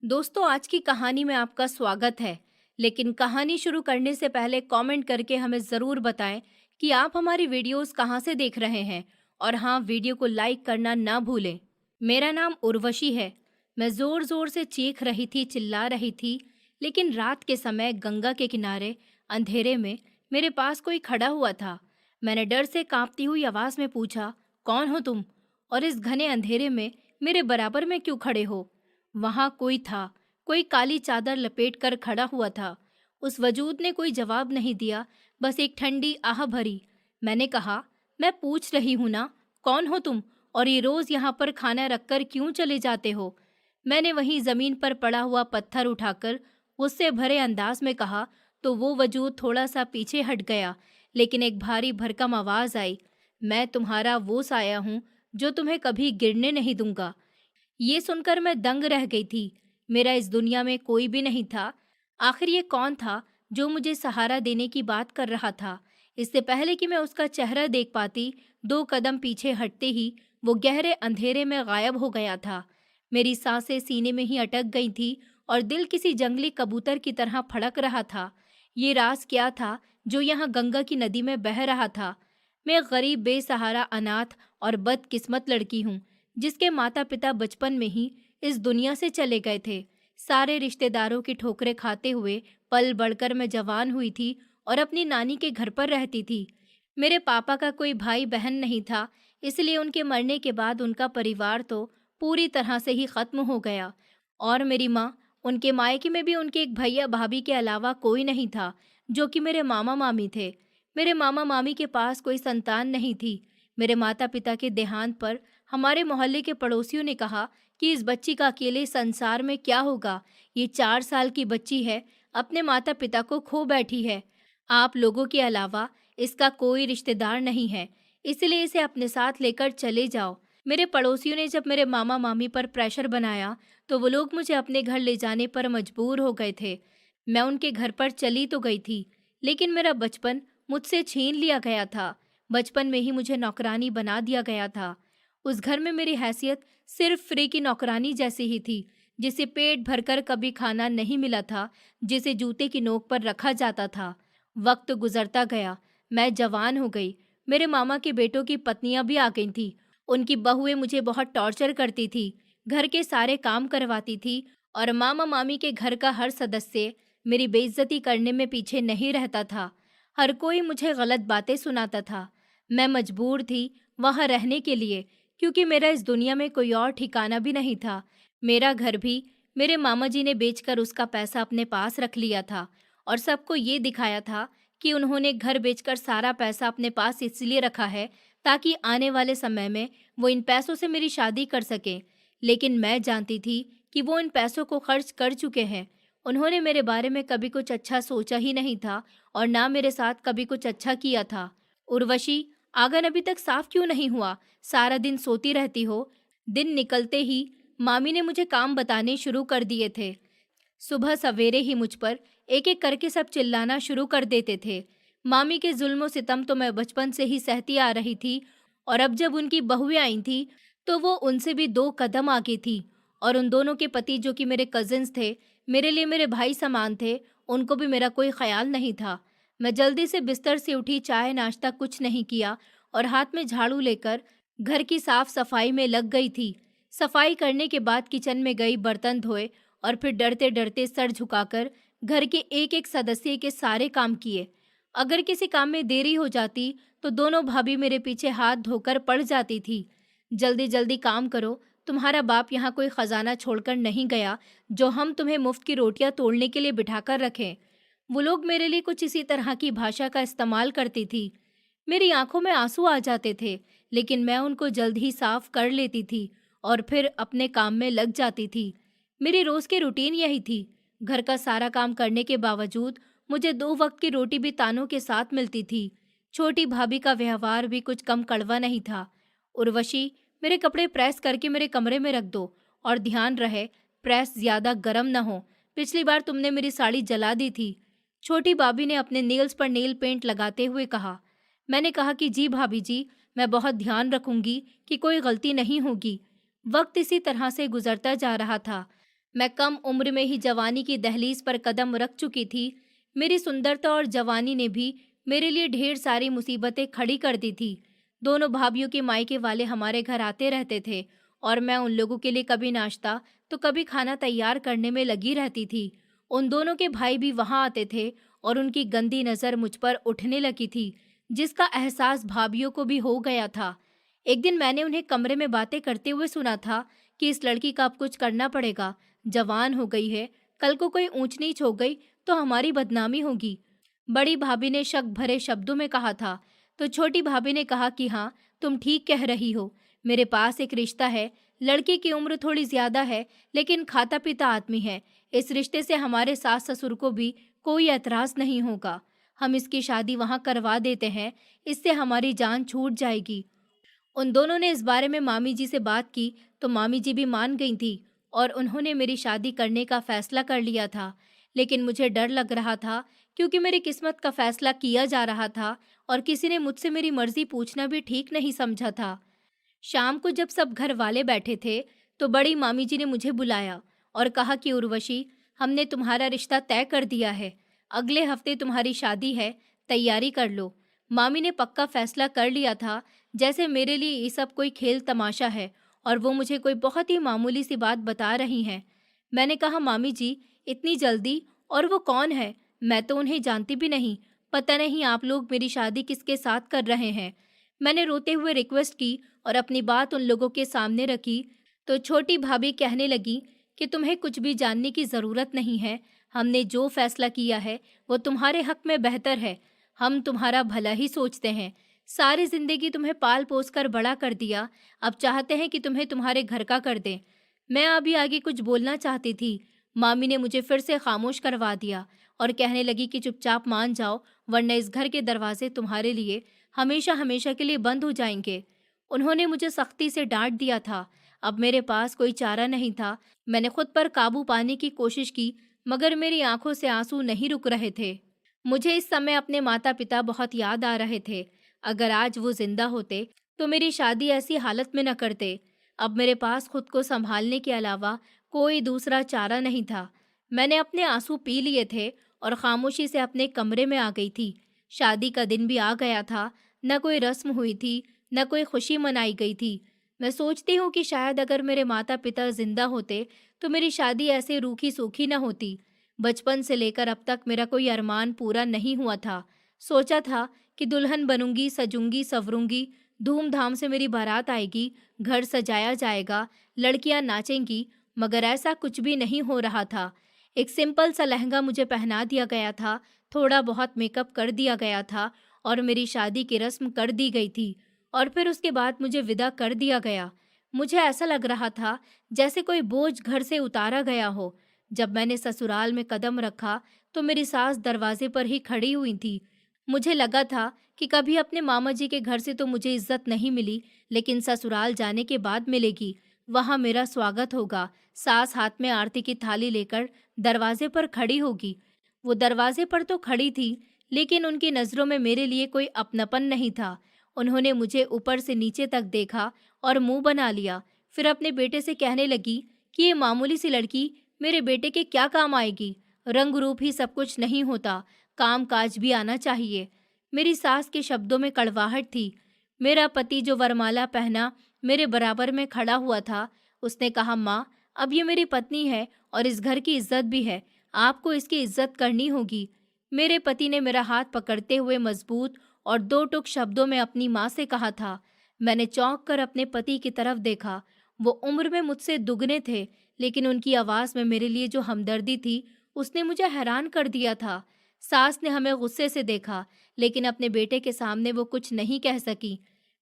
दोस्तों, आज की कहानी में आपका स्वागत है। लेकिन कहानी शुरू करने से पहले कमेंट करके हमें ज़रूर बताएं कि आप हमारी वीडियोस कहाँ से देख रहे हैं। और हाँ, वीडियो को लाइक करना ना भूलें। मेरा नाम उर्वशी है। मैं ज़ोर ज़ोर से चीख रही थी, चिल्ला रही थी। लेकिन रात के समय गंगा के किनारे अंधेरे में मेरे पास कोई खड़ा हुआ था। मैंने डर से कांपती हुई आवाज़ में पूछा, कौन हो तुम? और इस घने अंधेरे में मेरे बराबर में क्यों खड़े हो? वहां कोई था, कोई काली चादर लपेट कर खड़ा हुआ था। उस वजूद ने कोई जवाब नहीं दिया, बस एक ठंडी आह भरी। मैंने कहा, मैं पूछ रही हूं ना, कौन हो तुम? और ये रोज यहाँ पर खाना रखकर क्यों चले जाते हो? मैंने वहीं जमीन पर पड़ा हुआ पत्थर उठाकर गुस्से भरे अंदाज में कहा, तो वो वजूद थोड़ा सा पीछे हट गया। लेकिन एक भारी भरकम आवाज आई, मैं तुम्हारा वो साया हूं जो तुम्हें कभी गिरने नहीं दूंगा। ये सुनकर मैं दंग रह गई थी। मेरा इस दुनिया में कोई भी नहीं था। आखिर ये कौन था जो मुझे सहारा देने की बात कर रहा था? इससे पहले कि मैं उसका चेहरा देख पाती, 2 कदम पीछे हटते ही वो गहरे अंधेरे में गायब हो गया था। मेरी सांसें सीने में ही अटक गई थी और दिल किसी जंगली कबूतर की तरह फड़क रहा था। ये राज क्या था जो यहाँ गंगा की नदी में बह रहा था? मैं गरीब, बेसहारा, अनाथ और बदकिस्मत लड़की हूँ जिसके माता पिता बचपन में ही इस दुनिया से चले गए थे। सारे रिश्तेदारों की ठोकरें खाते हुए पल बढ़कर मैं जवान हुई थी और अपनी नानी के घर पर रहती थी। मेरे पापा का कोई भाई बहन नहीं था, इसलिए उनके मरने के बाद उनका परिवार तो पूरी तरह से ही खत्म हो गया। और मेरी माँ, उनके मायके में भी उनके एक भैया भाभी के अलावा कोई नहीं था, जो कि मेरे मामा मामी थे। मेरे मामा मामी के पास कोई संतान नहीं थी। मेरे माता पिता के देहांत पर हमारे मोहल्ले के पड़ोसियों ने कहा कि इस बच्ची का अकेले संसार में क्या होगा। ये 4 साल की बच्ची है, अपने माता पिता को खो बैठी है। आप लोगों के अलावा इसका कोई रिश्तेदार नहीं है, इसलिए इसे अपने साथ लेकर चले जाओ। मेरे पड़ोसियों ने जब मेरे मामा मामी पर प्रेशर बनाया तो वो लोग मुझे अपने घर ले जाने पर मजबूर हो गए थे। मैं उनके घर पर चली तो गई थी, लेकिन मेरा बचपन मुझसे छीन लिया गया था। बचपन में ही मुझे नौकरानी बना दिया गया था। उस घर में मेरी हैसियत सिर्फ फ्री की नौकरानी जैसी ही थी, जिसे पेट भरकर कभी खाना नहीं मिला था, जिसे जूते की नोक पर रखा जाता था। वक्त गुजरता गया, मैं जवान हो गई। मेरे मामा के बेटों की पत्नियां भी आ गई थीं। उनकी बहुएं मुझे बहुत टॉर्चर करती थी, घर के सारे काम करवाती थी और मामा मामी के घर का हर सदस्य मेरी बेइज्जती करने में पीछे नहीं रहता था। हर कोई मुझे गलत बातें सुनाता था। मैं मजबूर थी वहां रहने के लिए, क्योंकि मेरा इस दुनिया में कोई और ठिकाना भी नहीं था। मेरा घर भी मेरे मामा जी ने बेचकर उसका पैसा अपने पास रख लिया था और सबको ये दिखाया था कि उन्होंने घर बेचकर सारा पैसा अपने पास इसलिए रखा है ताकि आने वाले समय में वो इन पैसों से मेरी शादी कर सकें। लेकिन मैं जानती थी कि वो इन पैसों को खर्च कर चुके हैं। उन्होंने मेरे बारे में कभी कुछ अच्छा सोचा ही नहीं था और ना मेरे साथ कभी कुछ अच्छा किया था। उर्वशी, आंगन अभी तक साफ क्यों नहीं हुआ? सारा दिन सोती रहती हो। दिन निकलते ही मामी ने मुझे काम बताने शुरू कर दिए थे। सुबह सवेरे ही मुझ पर एक एक करके सब चिल्लाना शुरू कर देते थे। मामी के जुल्म सितम तो मैं बचपन से ही सहती आ रही थी, और अब जब उनकी बहुएं आई थी तो वो उनसे भी 2 कदम आगे थी। और उन दोनों के पति, जो कि मेरे कजिन्स थे, मेरे लिए मेरे भाई समान थे, उनको भी मेरा कोई ख्याल नहीं था। मैं जल्दी से बिस्तर से उठी, चाय नाश्ता कुछ नहीं किया और हाथ में झाड़ू लेकर घर की साफ सफाई में लग गई थी। सफाई करने के बाद किचन में गई, बर्तन धोए और फिर डरते डरते सर झुकाकर घर के एक एक सदस्य के सारे काम किए। अगर किसी काम में देरी हो जाती तो दोनों भाभी मेरे पीछे हाथ धोकर पड़ जाती थी। जल्दी जल्दी काम करो, तुम्हारा बाप यहाँ कोई खजाना छोड़कर नहीं गया जो हम तुम्हें मुफ्त की रोटियां तोड़ने के लिए बिठाकर रखें। वो लोग मेरे लिए कुछ इसी तरह की भाषा का इस्तेमाल करती थी। मेरी आंखों में आंसू आ जाते थे, लेकिन मैं उनको जल्द ही साफ कर लेती थी और फिर अपने काम में लग जाती थी। मेरी रोज की रूटीन यही थी। घर का सारा काम करने के बावजूद मुझे 2 वक्त की रोटी भी तानों के साथ मिलती थी। छोटी भाभी का व्यवहार भी कुछ कम कड़वा नहीं था। उर्वशी, मेरे कपड़े प्रेस करके मेरे कमरे में रख दो, और ध्यान रहे प्रेस ज्यादा गर्म न हो। पिछली बार तुमने मेरी साड़ी जला दी थी। छोटी भाभी ने अपने नेल्स पर नेल पेंट लगाते हुए कहा। मैंने कहा कि जी भाभी जी, मैं बहुत ध्यान रखूंगी कि कोई गलती नहीं होगी। वक्त इसी तरह से गुजरता जा रहा था। मैं कम उम्र में ही जवानी की दहलीज पर कदम रख चुकी थी। मेरी सुंदरता और जवानी ने भी मेरे लिए ढेर सारी मुसीबतें खड़ी कर दी थी। दोनों भाभीयों के मायके वाले हमारे घर आते रहते थे और मैं उन लोगों के लिए कभी नाश्ता तो कभी खाना तैयार करने में लगी रहती थी। उन दोनों के भाई भी वहां आते थे और उनकी गंदी नज़र मुझ पर उठने लगी थी, जिसका एहसास भाभीयों को भी हो गया था। एक दिन मैंने उन्हें कमरे में बातें करते हुए सुना था कि इस लड़की का अब कुछ करना पड़ेगा, जवान हो गई है, कल को कोई ऊंच नीच हो गई तो हमारी बदनामी होगी। बड़ी भाभी ने शक भरे शब्दों में कहा था, तो छोटी भाभी ने कहा कि हाँ, तुम ठीक कह रही हो। मेरे पास एक रिश्ता है, लड़की की उम्र थोड़ी ज्यादा है लेकिन खाता पीता आदमी है। इस रिश्ते से हमारे सास ससुर को भी कोई एतराज नहीं होगा। हम इसकी शादी वहां करवा देते हैं, इससे हमारी जान छूट जाएगी। उन दोनों ने इस बारे में मामी जी से बात की तो मामी जी भी मान गई थी और उन्होंने मेरी शादी करने का फैसला कर लिया था। लेकिन मुझे डर लग रहा था क्योंकि मेरी किस्मत का फैसला किया जा रहा था और किसी ने मुझसे मेरी मर्जी पूछना भी ठीक नहीं समझा था। शाम को जब सब घर वाले बैठे थे तो बड़ी मामी जी ने मुझे बुलाया और कहा कि उर्वशी, हमने तुम्हारा रिश्ता तय कर दिया है। अगले हफ्ते तुम्हारी शादी है, तैयारी कर लो। मामी ने पक्का फैसला कर लिया था, जैसे मेरे लिए ये सब कोई खेल तमाशा है और वो मुझे कोई बहुत ही मामूली सी बात बता रही हैं। मैंने कहा, मामी जी, इतनी जल्दी? और वो कौन है? मैं तो उन्हें जानती भी नहीं। पता नहीं आप लोग मेरी शादी किसके साथ कर रहे हैं। मैंने रोते हुए रिक्वेस्ट की और अपनी बात उन लोगों के सामने रखी तो छोटी भाभी कहने लगी कि तुम्हें कुछ भी जानने की ज़रूरत नहीं है। हमने जो फैसला किया है वो तुम्हारे हक में बेहतर है। हम तुम्हारा भला ही सोचते हैं। सारी जिंदगी तुम्हें पाल पोस कर बड़ा कर दिया, अब चाहते हैं कि तुम्हें तुम्हारे घर का कर दें। मैं अभी आगे कुछ बोलना चाहती थी, मामी ने मुझे फिर से खामोश करवा दिया और कहने लगी कि चुपचाप मान जाओ, वरना इस घर के दरवाजे तुम्हारे लिए हमेशा हमेशा के लिए बंद हो जाएंगे। उन्होंने मुझे सख्ती से डांट दिया था। अब मेरे पास कोई चारा नहीं था। मैंने खुद पर काबू पाने की कोशिश की, मगर मेरी आंखों से आंसू नहीं रुक रहे थे। मुझे इस समय अपने माता पिता बहुत याद आ रहे थे। अगर आज वो जिंदा होते तो मेरी शादी ऐसी हालत में न करते। अब मेरे पास खुद को संभालने के अलावा कोई दूसरा चारा नहीं था। मैंने अपने आंसू पी लिए थे और खामोशी से अपने कमरे में आ गई थी। शादी का दिन भी आ गया था। न कोई रस्म हुई थी, न कोई खुशी मनाई गई थी। मैं सोचती हूँ कि शायद अगर मेरे माता पिता जिंदा होते तो मेरी शादी ऐसे रूखी सूखी न होती। बचपन से लेकर अब तक मेरा कोई अरमान पूरा नहीं हुआ था। सोचा था कि दुल्हन बनूंगी, सजूंगी, संवरूंगी, धूमधाम से मेरी बारात आएगी, घर सजाया जाएगा, लड़कियां नाचेंगी, मगर ऐसा कुछ भी नहीं हो रहा था। एक सिंपल सा लहंगा मुझे पहना दिया गया था, थोड़ा बहुत मेकअप कर दिया गया था और मेरी शादी की रस्म कर दी गई थी और फिर उसके बाद मुझे विदा कर दिया गया। मुझे ऐसा लग रहा था जैसे कोई बोझ घर से उतारा गया हो। जब मैंने ससुराल में कदम रखा तो मेरी सास दरवाजे पर ही खड़ी हुई थी। मुझे लगा था कि कभी अपने मामा जी के घर से तो मुझे इज्जत नहीं मिली, लेकिन ससुराल जाने के बाद मिलेगी। वहां मेरा स्वागत होगा। सास हाथ में आरती की थाली लेकर दरवाजे पर खड़ी होगी। वो दरवाजे पर तो खड़ी थी, लेकिन उनकी नज़रों में मेरे लिए कोई अपनापन नहीं था। उन्होंने मुझे ऊपर से नीचे तक देखा और मुंह बना लिया। फिर अपने बेटे से कहने लगी कि ये मामूली सी लड़की मेरे बेटे के क्या काम आएगी। रंग रूप ही सब कुछ नहीं होता, काम काज भी आना चाहिए। मेरी सास के शब्दों में कड़वाहट थी। मेरा पति जो वरमाला पहना मेरे बराबर में खड़ा हुआ था, उसने कहा, माँ, अब ये मेरी पत्नी है और इस घर की इज्जत भी है, आपको इसकी इज्जत करनी होगी। मेरे पति ने मेरा हाथ पकड़ते हुए मजबूत और दो टुक शब्दों में अपनी माँ से कहा था। मैंने चौंक कर अपने पति की तरफ देखा। वो उम्र में मुझसे दुगने थे, लेकिन उनकी आवाज़ में मेरे लिए जो हमदर्दी थी, उसने मुझे हैरान कर दिया था। सास ने हमें गुस्से से देखा, लेकिन अपने बेटे के सामने वो कुछ नहीं कह सकी।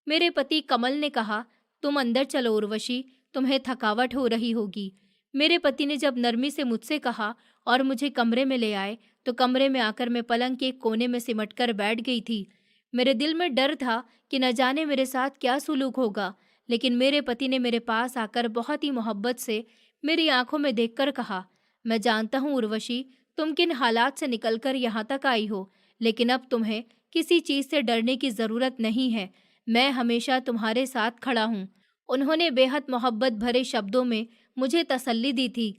मेरे पति कमल ने कहा, तुम अंदर चलो उर्वशी, तुम्हें थकावट हो रही होगी। मेरे पति ने जब नरमी से मुझसे कहा और मुझे कमरे में ले आए, तो कमरे में आकर मैं पलंग के एक कोने में सिमट कर बैठ गई थी। मेरे दिल में डर था कि न जाने मेरे साथ क्या सुलूक होगा, लेकिन मेरे पति ने मेरे पास आकर बहुत ही मोहब्बत से मेरी आंखों में देखकर कहा, मैं जानता हूँ उर्वशी, तुम किन हालात से निकलकर यहाँ तक आई हो, लेकिन अब तुम्हें किसी चीज से डरने की जरूरत नहीं है। मैं हमेशा तुम्हारे साथ खड़ा हूँ। उन्होंने बेहद मोहब्बत भरे शब्दों में मुझे तसल्ली दी थी।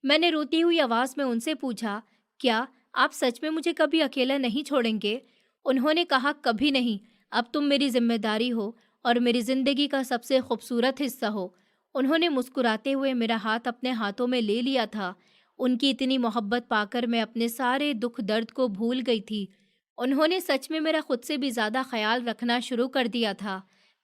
मैंने रोती हुई आवाज़ में उनसे पूछा, क्या आप सच में मुझे कभी अकेला नहीं छोड़ेंगे? उन्होंने कहा, कभी नहीं। अब तुम मेरी जिम्मेदारी हो और मेरी ज़िंदगी का सबसे खूबसूरत हिस्सा हो। उन्होंने मुस्कुराते हुए मेरा हाथ अपने हाथों में ले लिया था। उनकी इतनी मोहब्बत पाकर मैं अपने सारे दुख दर्द को भूल गई थी। उन्होंने सच में मेरा खुद से भी ज़्यादा ख्याल रखना शुरू कर दिया था।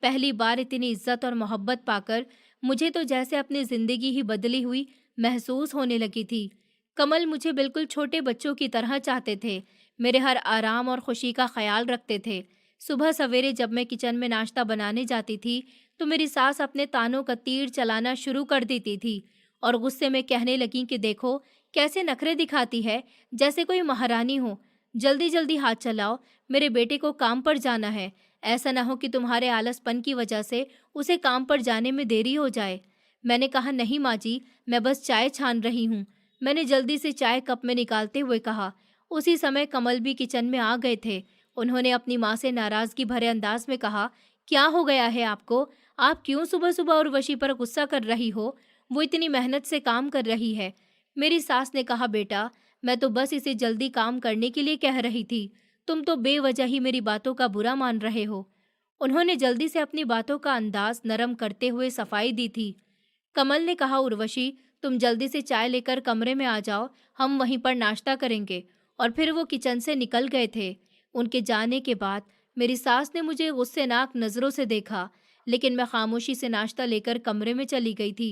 पहली बार इतनी इज्जत और मोहब्बत पाकर मुझे तो जैसे अपनी ज़िंदगी ही बदली हुई महसूस होने लगी थी। कमल मुझे बिल्कुल छोटे बच्चों की तरह चाहते थे। मेरे हर आराम और खुशी का ख्याल रखते थे। सुबह सवेरे जब मैं किचन में नाश्ता बनाने जाती थी, तो मेरी सास अपने तानों का तीर चलाना शुरू कर देती थी और गुस्से में कहने लगी कि देखो कैसे नखरे दिखाती है, जैसे कोई महारानी हो। जल्दी जल्दी हाथ चलाओ, मेरे बेटे को काम पर जाना है। ऐसा ना हो कि तुम्हारे आलसपन की वजह से उसे काम पर जाने में देरी हो जाए। मैंने कहा, नहीं माँ जी, मैं बस चाय छान रही हूँ। मैंने जल्दी से चाय कप में निकालते हुए कहा। उसी समय कमल भी किचन में आ गए थे। उन्होंने अपनी माँ से नाराज़गी भरे अंदाज में कहा, क्या हो गया है आपको? आप क्यों सुबह सुबह उर्वशी पर गुस्सा कर रही हो? वो इतनी मेहनत से काम कर रही है। मेरी सास ने कहा, बेटा, मैं तो बस इसे जल्दी काम करने के लिए कह रही थी। तुम तो बेवजह ही मेरी बातों का बुरा मान रहे हो। उन्होंने जल्दी से अपनी बातों का अंदाज नरम करते हुए सफाई दी थी। कमल ने कहा, उर्वशी, तुम जल्दी से चाय लेकर कमरे में आ जाओ, हम वहीं पर नाश्ता करेंगे। और फिर वो किचन से निकल गए थे। उनके जाने के बाद मेरी सास ने मुझे गुस्सेनाक नज़रों से देखा, लेकिन मैं खामोशी से नाश्ता लेकर कमरे में चली गई थी।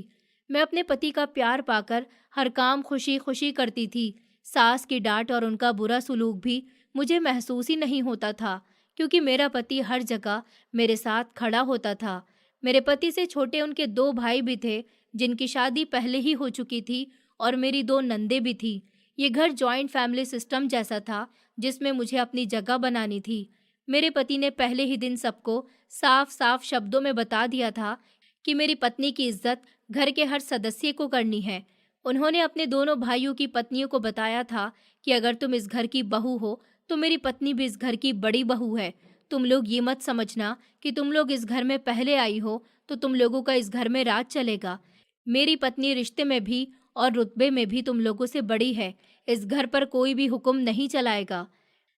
मैं अपने पति का प्यार पाकर हर काम खुशी खुशी करती थी। सास की डांट और उनका बुरा सलूक भी मुझे महसूस ही नहीं होता था, क्योंकि मेरा पति हर जगह मेरे साथ खड़ा होता था। मेरे पति से छोटे उनके 2 भाई भी थे, जिनकी शादी पहले ही हो चुकी थी, और मेरी 2 नंदे भी थी। ये घर जॉइंट फैमिली सिस्टम जैसा था, जिसमें मुझे अपनी जगह बनानी थी। मेरे पति ने पहले ही दिन सबको साफ साफ शब्दों में बता दिया था कि मेरी पत्नी की इज्जत घर के हर सदस्य को करनी है। उन्होंने अपने दोनों भाइयों की पत्नियों को बताया था कि अगर तुम इस घर की बहू हो, तो मेरी पत्नी भी इस घर की बड़ी बहू है। तुम लोग ये मत समझना कि तुम लोग इस घर में पहले आई हो तो तुम लोगों का इस घर में राज चलेगा। मेरी पत्नी रिश्ते में भी और रुतबे में भी तुम लोगों से बड़ी है। इस घर पर कोई भी हुक्म नहीं चलाएगा।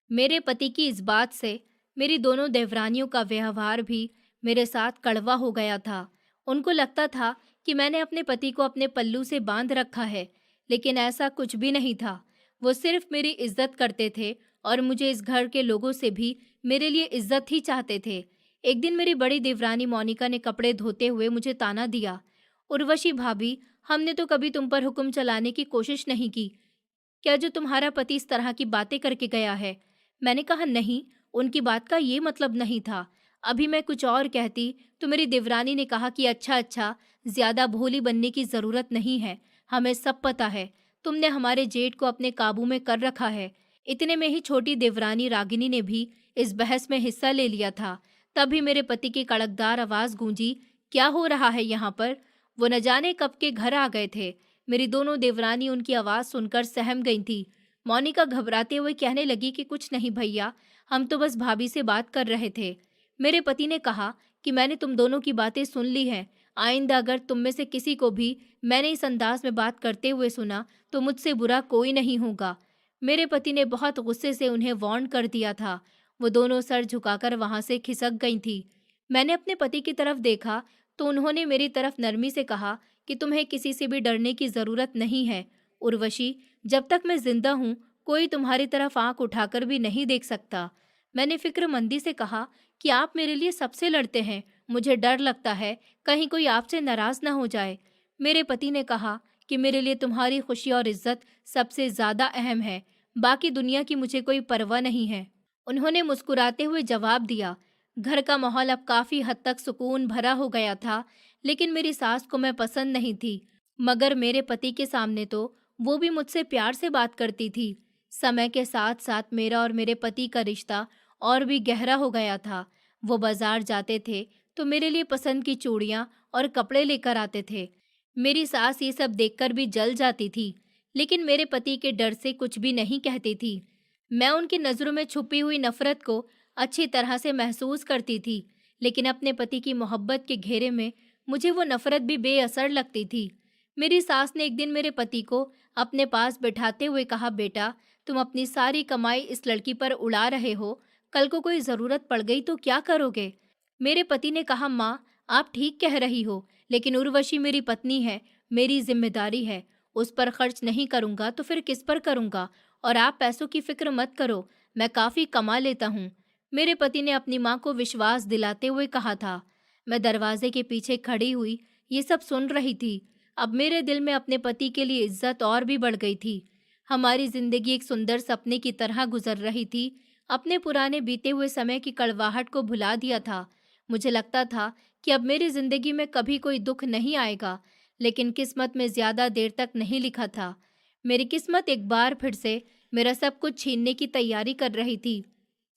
मेरे पति की इस बात से मेरी दोनों देवरानियों का व्यवहार भी मेरे साथ कड़वा हो गया था। उनको लगता था कि मैंने अपने पति को अपने पल्लू से बांध रखा है, लेकिन ऐसा कुछ भी नहीं था। वो सिर्फ मेरी इज्जत करते थे और मुझे इस घर के लोगों से भी मेरे लिए इज्जत ही चाहते थे। एक दिन मेरी बड़ी देवरानी मोनिका ने कपड़े धोते हुए मुझे ताना दिया, उर्वशी भाभी, हमने तो कभी तुम पर हुक्म चलाने की कोशिश नहीं की। क्या जो तुम्हारा पति इस तरह की बातें करके गया है? मैंने कहा, नहीं, उनकी बात का ये मतलब नहीं था। अभी मैं कुछ और कहती तो मेरी देवरानी ने कहा कि अच्छा अच्छा, ज्यादा भोली बनने की जरूरत नहीं है, हमें सब पता है, तुमने हमारे जेठ को अपने काबू में कर रखा है। इतने में ही छोटी देवरानी रागिनी ने भी इस बहस में हिस्सा ले लिया था। तभी मेरे पति की कड़कदार आवाज गूंजी, क्या हो रहा है यहाँ पर? वो न जाने कब के घर आ गए थे। मेरी दोनों देवरानी उनकी आवाज़ सुनकर सहम गई थी। मोनिका घबराते हुए कहने लगी कि कुछ नहीं भैया, हम तो बस भाभी से बात कर रहे थे। मेरे पति ने कहा कि मैंने तुम दोनों की बातें सुन ली हैं। आइंदा अगर तुम में से किसी को भी मैंने इस अंदाज में बात करते हुए सुना तो मुझसे बुरा कोई नहीं होगा। मेरे पति ने बहुत गुस्से से उन्हें वार्न कर दिया था। वो दोनों सर झुकाकर वहां से खिसक गई थी। मैंने अपने पति की तरफ देखा तो उन्होंने मेरी तरफ नरमी से कहा कि तुम्हें किसी से भी डरने की जरूरत नहीं है। उर्वशी, जब तक मैं जिंदा हूँ कोई तुम्हारी तरफ आंख उठाकर भी नहीं देख सकता। मैंने फिक्रमंदी से कहा कि आप मेरे लिए सबसे लड़ते हैं, मुझे डर लगता है कहीं कोई आपसे नाराज ना हो जाए। मेरे पति ने कहा कि मेरे लिए तुम्हारी खुशी और इज्जत सबसे ज्यादा अहम है, बाकी दुनिया की मुझे कोई परवाह नहीं है। उन्होंने मुस्कुराते हुए जवाब दिया। घर का माहौल अब काफी हद तक सुकून भरा हो गया था, लेकिन मेरी सास को मैं पसंद नहीं थी। मगर मेरे पति के सामने तो वो भी मुझसे प्यार से बात करती थी। समय के साथ साथ मेरा और मेरे पति का रिश्ता और भी गहरा हो गया था। वो बाजार जाते थे तो मेरे लिए पसंद की चूड़ियाँ और कपड़े लेकर आते थे। मेरी सास ये सब देखकर भी जल जाती थी, लेकिन मेरे पति के डर से कुछ भी नहीं कहती थी। मैं उनकी नज़रों में छुपी हुई नफरत को अच्छी तरह से महसूस करती थी, लेकिन अपने पति की मोहब्बत के घेरे में मुझे वो नफरत भी बेअसर लगती थी। मेरी सास ने एक दिन मेरे पति को अपने पास बिठाते हुए कहा, बेटा, तुम अपनी सारी कमाई इस लड़की पर उड़ा रहे हो, कल को कोई ज़रूरत पड़ गई तो क्या करोगे? मेरे पति ने कहा, माँ, आप ठीक कह रही हो, लेकिन उर्वशी मेरी पत्नी है, मेरी जिम्मेदारी है। उस पर खर्च नहीं करूँगा तो फिर किस पर करूँगा? और आप पैसों की फिक्र मत करो, मैं काफ़ी कमा लेता हूँ। मेरे पति ने अपनी माँ को विश्वास दिलाते हुए कहा था। मैं दरवाजे के पीछे खड़ी हुई ये सब सुन रही थी। अब मेरे दिल में अपने पति के लिए इज्जत और भी बढ़ गई थी। हमारी जिंदगी एक सुंदर सपने की तरह गुजर रही थी। अपने पुराने बीते हुए समय की कड़वाहट को भुला दिया था। मुझे लगता था कि अब मेरी जिंदगी में कभी कोई दुख नहीं आएगा, लेकिन किस्मत में ज्यादा देर तक नहीं लिखा था। मेरी किस्मत एक बार फिर से मेरा सब कुछ छीनने की तैयारी कर रही थी।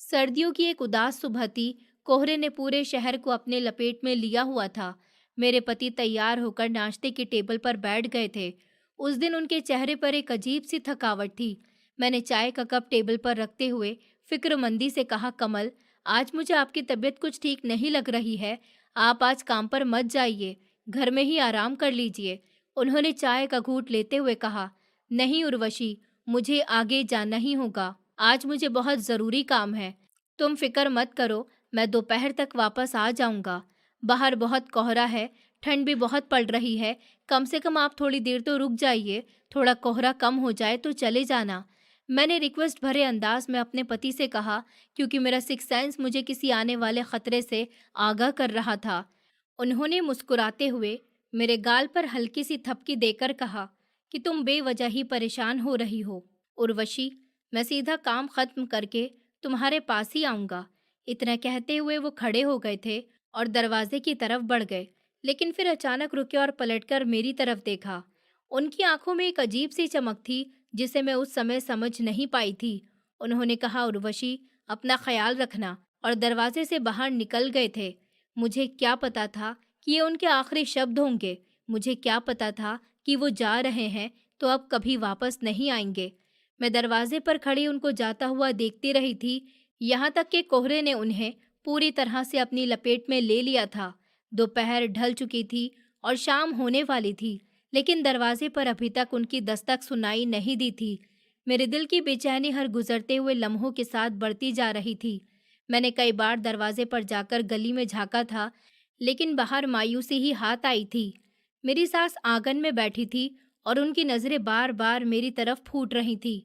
सर्दियों की एक उदास सुबह थी। कोहरे ने पूरे शहर को अपने लपेट में लिया हुआ था। मेरे पति तैयार होकर नाश्ते की टेबल पर बैठ गए थे। उस दिन उनके चेहरे पर एक अजीब सी थकावट थी। मैंने चाय का कप टेबल पर रखते हुए फिक्रमंदी से कहा, कमल, आज मुझे आपकी तबीयत कुछ ठीक नहीं लग रही है। आप आज काम पर मत जाइए, घर में ही आराम कर लीजिए। उन्होंने चाय का घूंट लेते हुए कहा, नहीं उर्वशी, मुझे आगे जाना ही होगा। आज मुझे बहुत ज़रूरी काम है। तुम फिक्र मत करो, मैं दोपहर तक वापस आ जाऊंगा। बाहर बहुत कोहरा है, ठंड भी बहुत पड़ रही है। कम से कम आप थोड़ी देर तो रुक जाइए, थोड़ा कोहरा कम हो जाए तो चले जाना। मैंने रिक्वेस्ट भरे अंदाज में अपने पति से कहा, क्योंकि मेरा सिक्स सेंस मुझे किसी आने वाले खतरे से आगाह कर रहा था। उन्होंने मुस्कुराते हुए मेरे गाल पर हल्की सी थपकी देकर कहा कि तुम बेवजह ही परेशान हो रही हो। उर्वशी, मैं सीधा काम खत्म करके तुम्हारे पास ही आऊंगा। इतना कहते हुए वो खड़े हो गए थे और दरवाजे की तरफ बढ़ गए, लेकिन फिर अचानक रुके और पलटकर मेरी तरफ देखा। उनकी आंखों में एक अजीब सी चमक थी जिसे मैं उस समय समझ नहीं पाई थी। उन्होंने कहा, उर्वशी, अपना ख्याल रखना, और दरवाजे से बाहर निकल गए थे। मुझे क्या पता था कि ये उनके आखिरी शब्द होंगे। मुझे क्या पता था कि वो जा रहे हैं तो अब कभी वापस नहीं आएंगे। मैं दरवाजे पर खड़ी उनको जाता हुआ देखती रही थी, यहाँ तक कि कोहरे ने उन्हें पूरी तरह से अपनी लपेट में ले लिया था। दोपहर ढल चुकी थी और शाम होने वाली थी, लेकिन दरवाजे पर अभी तक उनकी दस्तक सुनाई नहीं दी थी। मेरे दिल की बेचैनी हर गुजरते हुए लम्हों के साथ बढ़ती जा रही थी। मैंने कई बार दरवाजे पर जाकर गली में झांका था, लेकिन बाहर मायूसी ही हाथ आई थी। मेरी सास आंगन में बैठी थी और उनकी नजरें बार बार मेरी तरफ फूट रही थी।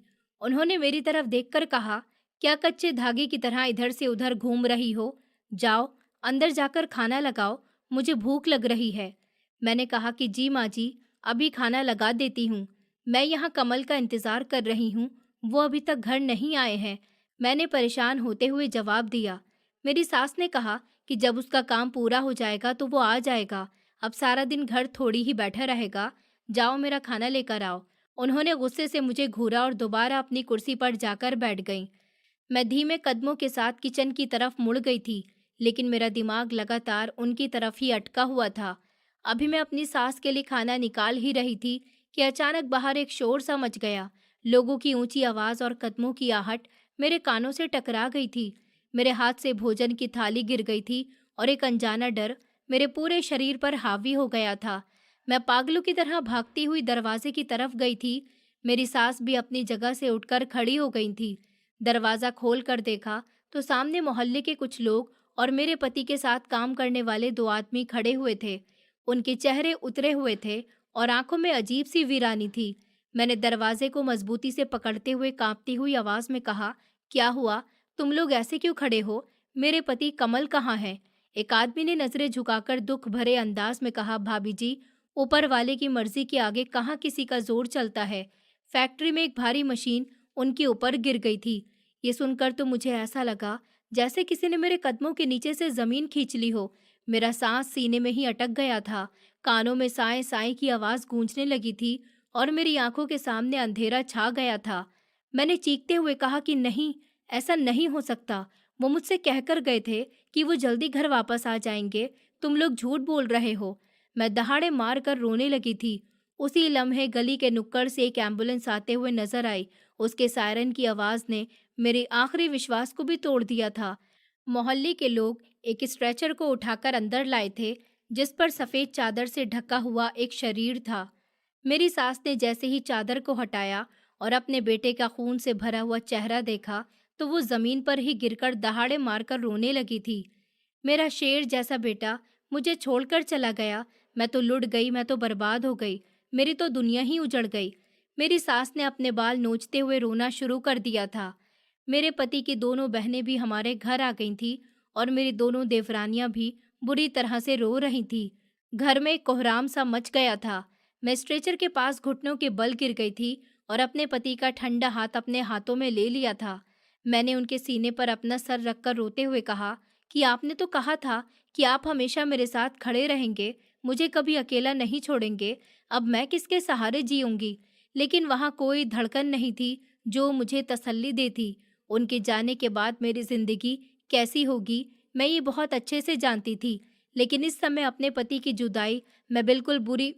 उन्होंने मेरी तरफ देखकर कहा, क्या कच्चे धागे की तरह इधर से उधर घूम रही हो? जाओ, अंदर जाकर खाना लगाओ, मुझे भूख लग रही है। मैंने कहा कि जी माँ जी, अभी खाना लगा देती हूँ। मैं यहाँ कमल का इंतज़ार कर रही हूँ, वो अभी तक घर नहीं आए हैं। मैंने परेशान होते हुए जवाब दिया। मेरी सास ने कहा कि जब उसका काम पूरा हो जाएगा तो वो आ जाएगा। अब सारा दिन घर थोड़ी ही बैठा रहेगा। जाओ, मेरा खाना लेकर आओ। उन्होंने गुस्से से मुझे घूरा और दोबारा अपनी कुर्सी पर जाकर बैठ गईं। मैं धीमे कदमों के साथ किचन की तरफ मुड़ गई थी, लेकिन मेरा दिमाग लगातार उनकी तरफ ही अटका हुआ था। अभी मैं अपनी सास के लिए खाना निकाल ही रही थी कि अचानक बाहर एक शोर सा मच गया। लोगों की ऊंची आवाज़ और कदमों की आहट मेरे कानों से टकरा गई थी। मेरे हाथ से भोजन की थाली गिर गई थी और एक अनजाना डर मेरे पूरे शरीर पर हावी हो गया था। मैं पागलों की तरह भागती हुई दरवाजे की तरफ गई थी। मेरी सास भी अपनी जगह से उठकर खड़ी हो गई थी। दरवाज़ा खोल कर देखा तो सामने मोहल्ले के कुछ लोग और मेरे पति के साथ काम करने वाले दो आदमी खड़े हुए थे। उनके चेहरे उतरे हुए थे और आंखों में अजीब सी वीरानी थी। मैंने दरवाजे को मजबूती से पकड़ते हुए कांपती हुई आवाज में कहा, क्या हुआ? तुम लोग ऐसे क्यों खड़े हो? मेरे पति कमल कहाँ हैं? एक आदमी ने नजरें झुकाकर दुख भरे अंदाज में कहा, भाभी जी, ऊपर वाले की मर्जी के आगे कहाँ किसी का जोर चलता है। फैक्ट्री में एक भारी मशीन उनके ऊपर गिर गई थी। ये सुनकर तो मुझे ऐसा लगा जैसे किसी ने मेरे कदमों के नीचे से जमीन खींच ली हो। मेरा सांस सीने में ही अटक गया था। कानों में साए साए की आवाज गूंजने लगी थी और मेरी आंखों के सामने अंधेरा छा गया था। मैंने चीखते हुए कहा कि नहीं, ऐसा नहीं हो सकता। वो मुझसे कहकर गए थे कि वो जल्दी घर वापस आ जाएंगे। तुम लोग झूठ बोल रहे हो। मैं दहाड़े मार कर रोने लगी थी। उसी लम्हे गली के नुक्कड़ से एक एम्बुलेंस आते हुए नजर आई। उसके सायरन की आवाज ने मेरे आखिरी विश्वास को भी तोड़ दिया था। मोहल्ले के लोग एक स्ट्रेचर को उठाकर अंदर लाए थे, जिस पर सफेद चादर से ढका हुआ एक शरीर था। मेरी सास ने जैसे ही चादर को हटाया और अपने बेटे का खून से भरा हुआ चेहरा देखा, तो वो जमीन पर ही गिरकर दहाड़े मारकर रोने लगी थी। मेरा शेर जैसा बेटा मुझे छोड़कर चला गया। मैं तो लुट गई, मैं तो बर्बाद हो गई, मेरी तो दुनिया ही उजड़ गई। मेरी सास ने अपने बाल नोचते हुए रोना शुरू कर दिया था। मेरे पति की दोनों बहनें भी हमारे घर आ गई थीं और मेरी दोनों देवरानियां भी बुरी तरह से रो रही थीं। घर में एक कोहराम सा मच गया था। मैं स्ट्रेचर के पास घुटनों के बल गिर गई थी और अपने पति का ठंडा हाथ अपने हाथों में ले लिया था। मैंने उनके सीने पर अपना सर रखकर रोते हुए कहा कि आपने तो कहा था कि आप हमेशा मेरे साथ खड़े रहेंगे, मुझे कभी अकेला नहीं छोड़ेंगे। अब मैं किसके सहारे जीऊंगी? लेकिन वहाँ कोई धड़कन नहीं थी जो मुझे तसल्ली देती। उनके जाने के बाद मेरी जिंदगी कैसी होगी, मैं ये बहुत अच्छे से जानती थी। लेकिन इस समय अपने पति की जुदाई मैं बिल्कुल बुरी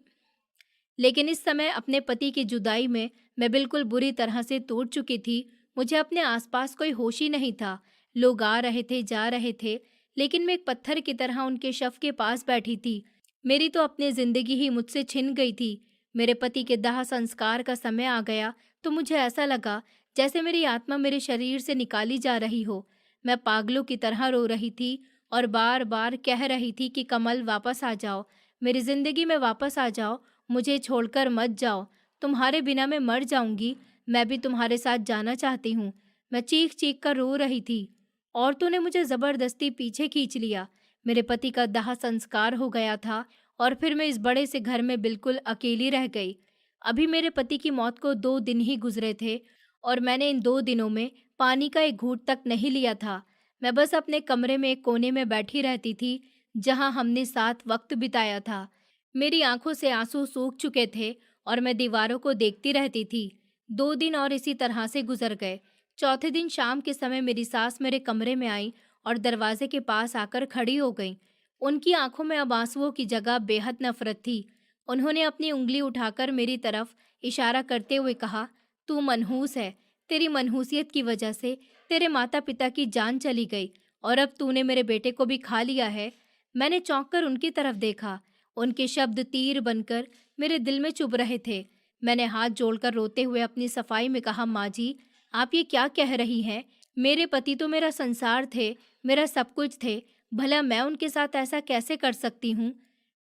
लेकिन इस समय अपने पति की जुदाई में मैं बिल्कुल बुरी तरह से टूट चुकी थी। मुझे अपने आसपास कोई होश ही नहीं था। लोग आ रहे थे, जा रहे थे, लेकिन मैं एक पत्थर की तरह उनके शव के पास बैठी थी। मेरी तो अपनी जिंदगी ही मुझसे छिन गई थी। मेरे पति के दाह संस्कार का समय आ गया तो मुझे ऐसा लगा जैसे मेरी आत्मा मेरे शरीर से निकाली जा रही हो। मैं पागलों की तरह रो रही थी और बार बार कह रही थी कि कमल वापस आ जाओ, मेरी जिंदगी में वापस आ जाओ, मुझे छोड़कर मत जाओ, तुम्हारे बिना मैं मर जाऊंगी, मैं भी तुम्हारे साथ जाना चाहती हूँ। मैं चीख चीख कर रो रही थी। औरतों ने मुझे जबरदस्ती पीछे खींच लिया। मेरे पति का दाह संस्कार हो गया था और फिर मैं इस बड़े से घर में बिल्कुल अकेली रह गई। अभी मेरे पति की मौत को 2 दिन ही गुजरे थे और मैंने इन 2 दिनों में पानी का एक घूंट तक नहीं लिया था। मैं बस अपने कमरे में एक कोने में बैठी रहती थी जहां हमने साथ वक्त बिताया था। मेरी आंखों से आंसू सूख चुके थे और मैं दीवारों को देखती रहती थी। 2 दिन और इसी तरह से गुजर गए। चौथे दिन शाम के समय मेरी सास मेरे कमरे में आई और दरवाजे के पास आकर खड़ी हो गई। उनकी आंखों में अब आंसुओं की जगह बेहद नफरत थी। उन्होंने अपनी उंगली उठाकर मेरी तरफ इशारा करते हुए कहा, तू मनहूस है। तेरी मनहूसियत की वजह से तेरे माता पिता की जान चली गई और अब तूने मेरे बेटे को भी खा लिया है। मैंने चौंक कर उनकी तरफ देखा। उनके शब्द तीर बनकर मेरे दिल में चुभ रहे थे। मैंने हाथ जोड़कर रोते हुए अपनी सफाई में कहा, माँ जी, आप ये क्या कह रही हैं? मेरे पति तो मेरा संसार थे, मेरा सब कुछ थे। भला मैं उनके साथ ऐसा कैसे कर सकती हूँ?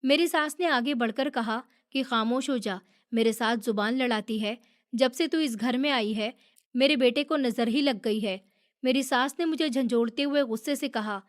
मेरी सास ने आगे बढ़कर कहा कि खामोश हो जा, मेरे साथ जुबान लड़ाती है। जब से तू इस घर में आई है, मेरे बेटे को नजर ही लग गई है। मेरी सास ने मुझे झंझोड़ते हुए गुस्से से कहा।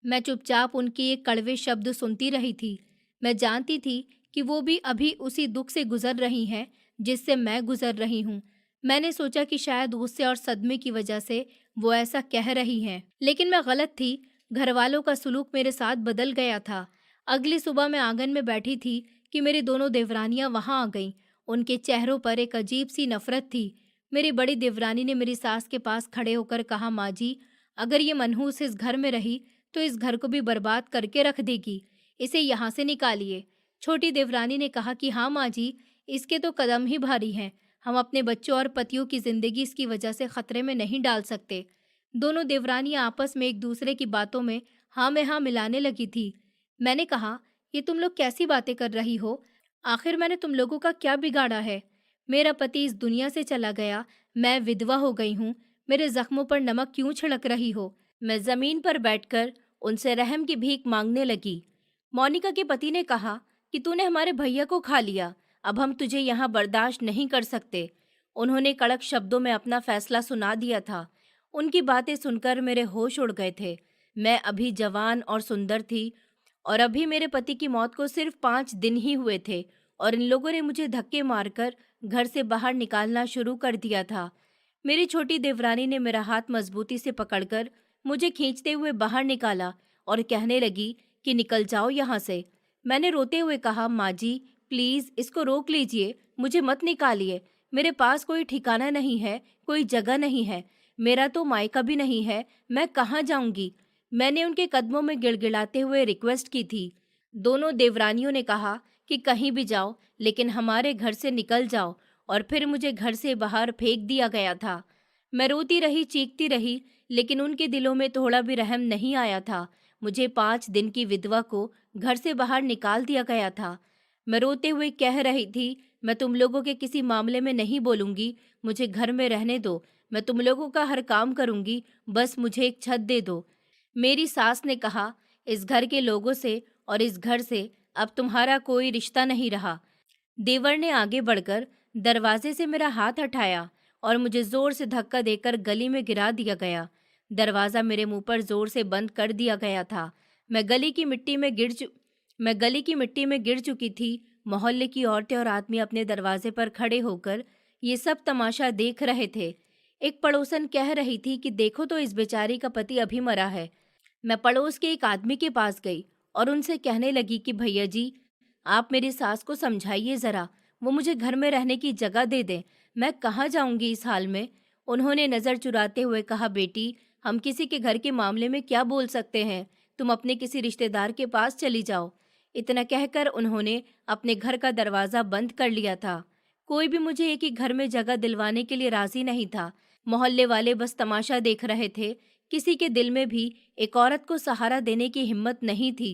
मैं चुपचाप उनके ये कड़वे शब्द सुनती रही थी। मैं जानती थी कि वो भी अभी उसी दुख से गुजर रही हैं जिससे मैं गुजर रही हूँ। मैंने सोचा कि शायद गुस्से और सदमे की वजह से वो ऐसा कह रही हैं, लेकिन मैं गलत थी। घर वालों का सुलूक मेरे साथ बदल गया था। अगली सुबह मैं आंगन में बैठी थी कि मेरी दोनों देवरानियां वहां आ गईं। उनके चेहरों पर एक अजीब सी नफरत थी। मेरी बड़ी देवरानी ने मेरी सास के पास खड़े होकर कहा, माँ जी, अगर ये मनहूस इस घर में रही तो इस घर को भी बर्बाद करके रख देगी। इसे यहाँ से निकालिए। छोटी देवरानी ने कहा कि हाँ माँ जी, इसके तो कदम ही भारी हैं। हम अपने बच्चों और पतियों की जिंदगी इसकी वजह से खतरे में नहीं डाल सकते। दोनों देवरानियां आपस में एक दूसरे की बातों में हाँ में हाँ मिलाने लगी थी। मैंने कहा, ये तुम लोग कैसी बातें कर रही हो? आखिर मैंने तुम लोगों का क्या बिगाड़ा है? मेरा पति इस दुनिया से चला गया, मैं विधवा हो गई हूँ। मेरे जख्मों पर नमक क्यों छिड़क रही हो? मैं जमीन पर बैठकर उनसे रहम की भीख मांगने लगी। मोनिका के पति ने कहा कि तूने हमारे भैया को खा लिया, अब हम तुझे यहाँ बर्दाश्त नहीं कर सकते। उन्होंने कड़क शब्दों में अपना फैसला सुना दिया था। उनकी बातें सुनकर मेरे होश उड़ गए थे। मैं अभी जवान और सुंदर थी और अभी मेरे पति की मौत को सिर्फ 5 दिन ही हुए थे और इन लोगों ने मुझे धक्के मारकर घर से बाहर निकालना शुरू कर दिया था। मेरी छोटी देवरानी ने मेरा हाथ मजबूती से पकड़कर मुझे खींचते हुए बाहर निकाला और कहने लगी कि निकल जाओ यहाँ से। मैंने रोते हुए कहा, माँ जी, प्लीज इसको रोक लीजिए, मुझे मत निकालिए। मेरे पास कोई ठिकाना नहीं है, कोई जगह नहीं है, मेरा तो मायका भी नहीं है, मैं कहाँ जाऊंगी? मैंने उनके कदमों में गिड़गिड़ाते हुए रिक्वेस्ट की थी। दोनों देवरानियों ने कहा कि कहीं भी जाओ, लेकिन हमारे घर से निकल जाओ, और फिर मुझे घर से बाहर फेंक दिया गया था। मैं रोती रही, चीखती रही, लेकिन उनके दिलों में थोड़ा भी रहम नहीं आया था। मुझे 5 दिन की विधवा को घर से बाहर निकाल दिया गया था। मैं रोते हुए कह रही थी, मैं तुम लोगों के किसी मामले में नहीं बोलूंगी, मुझे घर में रहने दो, मैं तुम लोगों का हर काम करूंगी, बस मुझे एक छत दे दो। मेरी सास ने कहा, इस घर के लोगों से और इस घर से अब तुम्हारा कोई रिश्ता नहीं रहा। देवर ने आगे बढ़कर दरवाजे से मेरा हाथ हटाया और मुझे जोर से धक्का देकर गली में गिरा दिया गया। दरवाजा मेरे मुंह पर जोर से बंद कर दिया गया था। मैं गली की मिट्टी में गिर चु मैं गली की मिट्टी में गिर चुकी थी। मोहल्ले की औरतें और आदमी अपने दरवाजे पर खड़े होकर ये सब तमाशा देख रहे थे। एक पड़ोसन कह रही थी कि देखो तो इस बेचारी का पति अभी मरा है। मैं पड़ोस के एक आदमी के पास गई और उनसे कहने लगी कि भैया जी, आप मेरी सास को समझाइए ज़रा, वो मुझे घर में रहने की जगह दे दें, मैं कहाँ जाऊंगी इस हाल में। उन्होंने नज़र चुराते हुए कहा, बेटी, हम किसी के घर के मामले में क्या बोल सकते हैं, तुम अपने किसी रिश्तेदार के पास चली जाओ। इतना कहकर उन्होंने अपने घर का दरवाज़ा बंद कर लिया था। कोई भी मुझे एक ही घर में जगह दिलवाने के लिए राजी नहीं था। मोहल्ले वाले बस तमाशा देख रहे थे। किसी के दिल में भी एक औरत को सहारा देने की हिम्मत नहीं थी।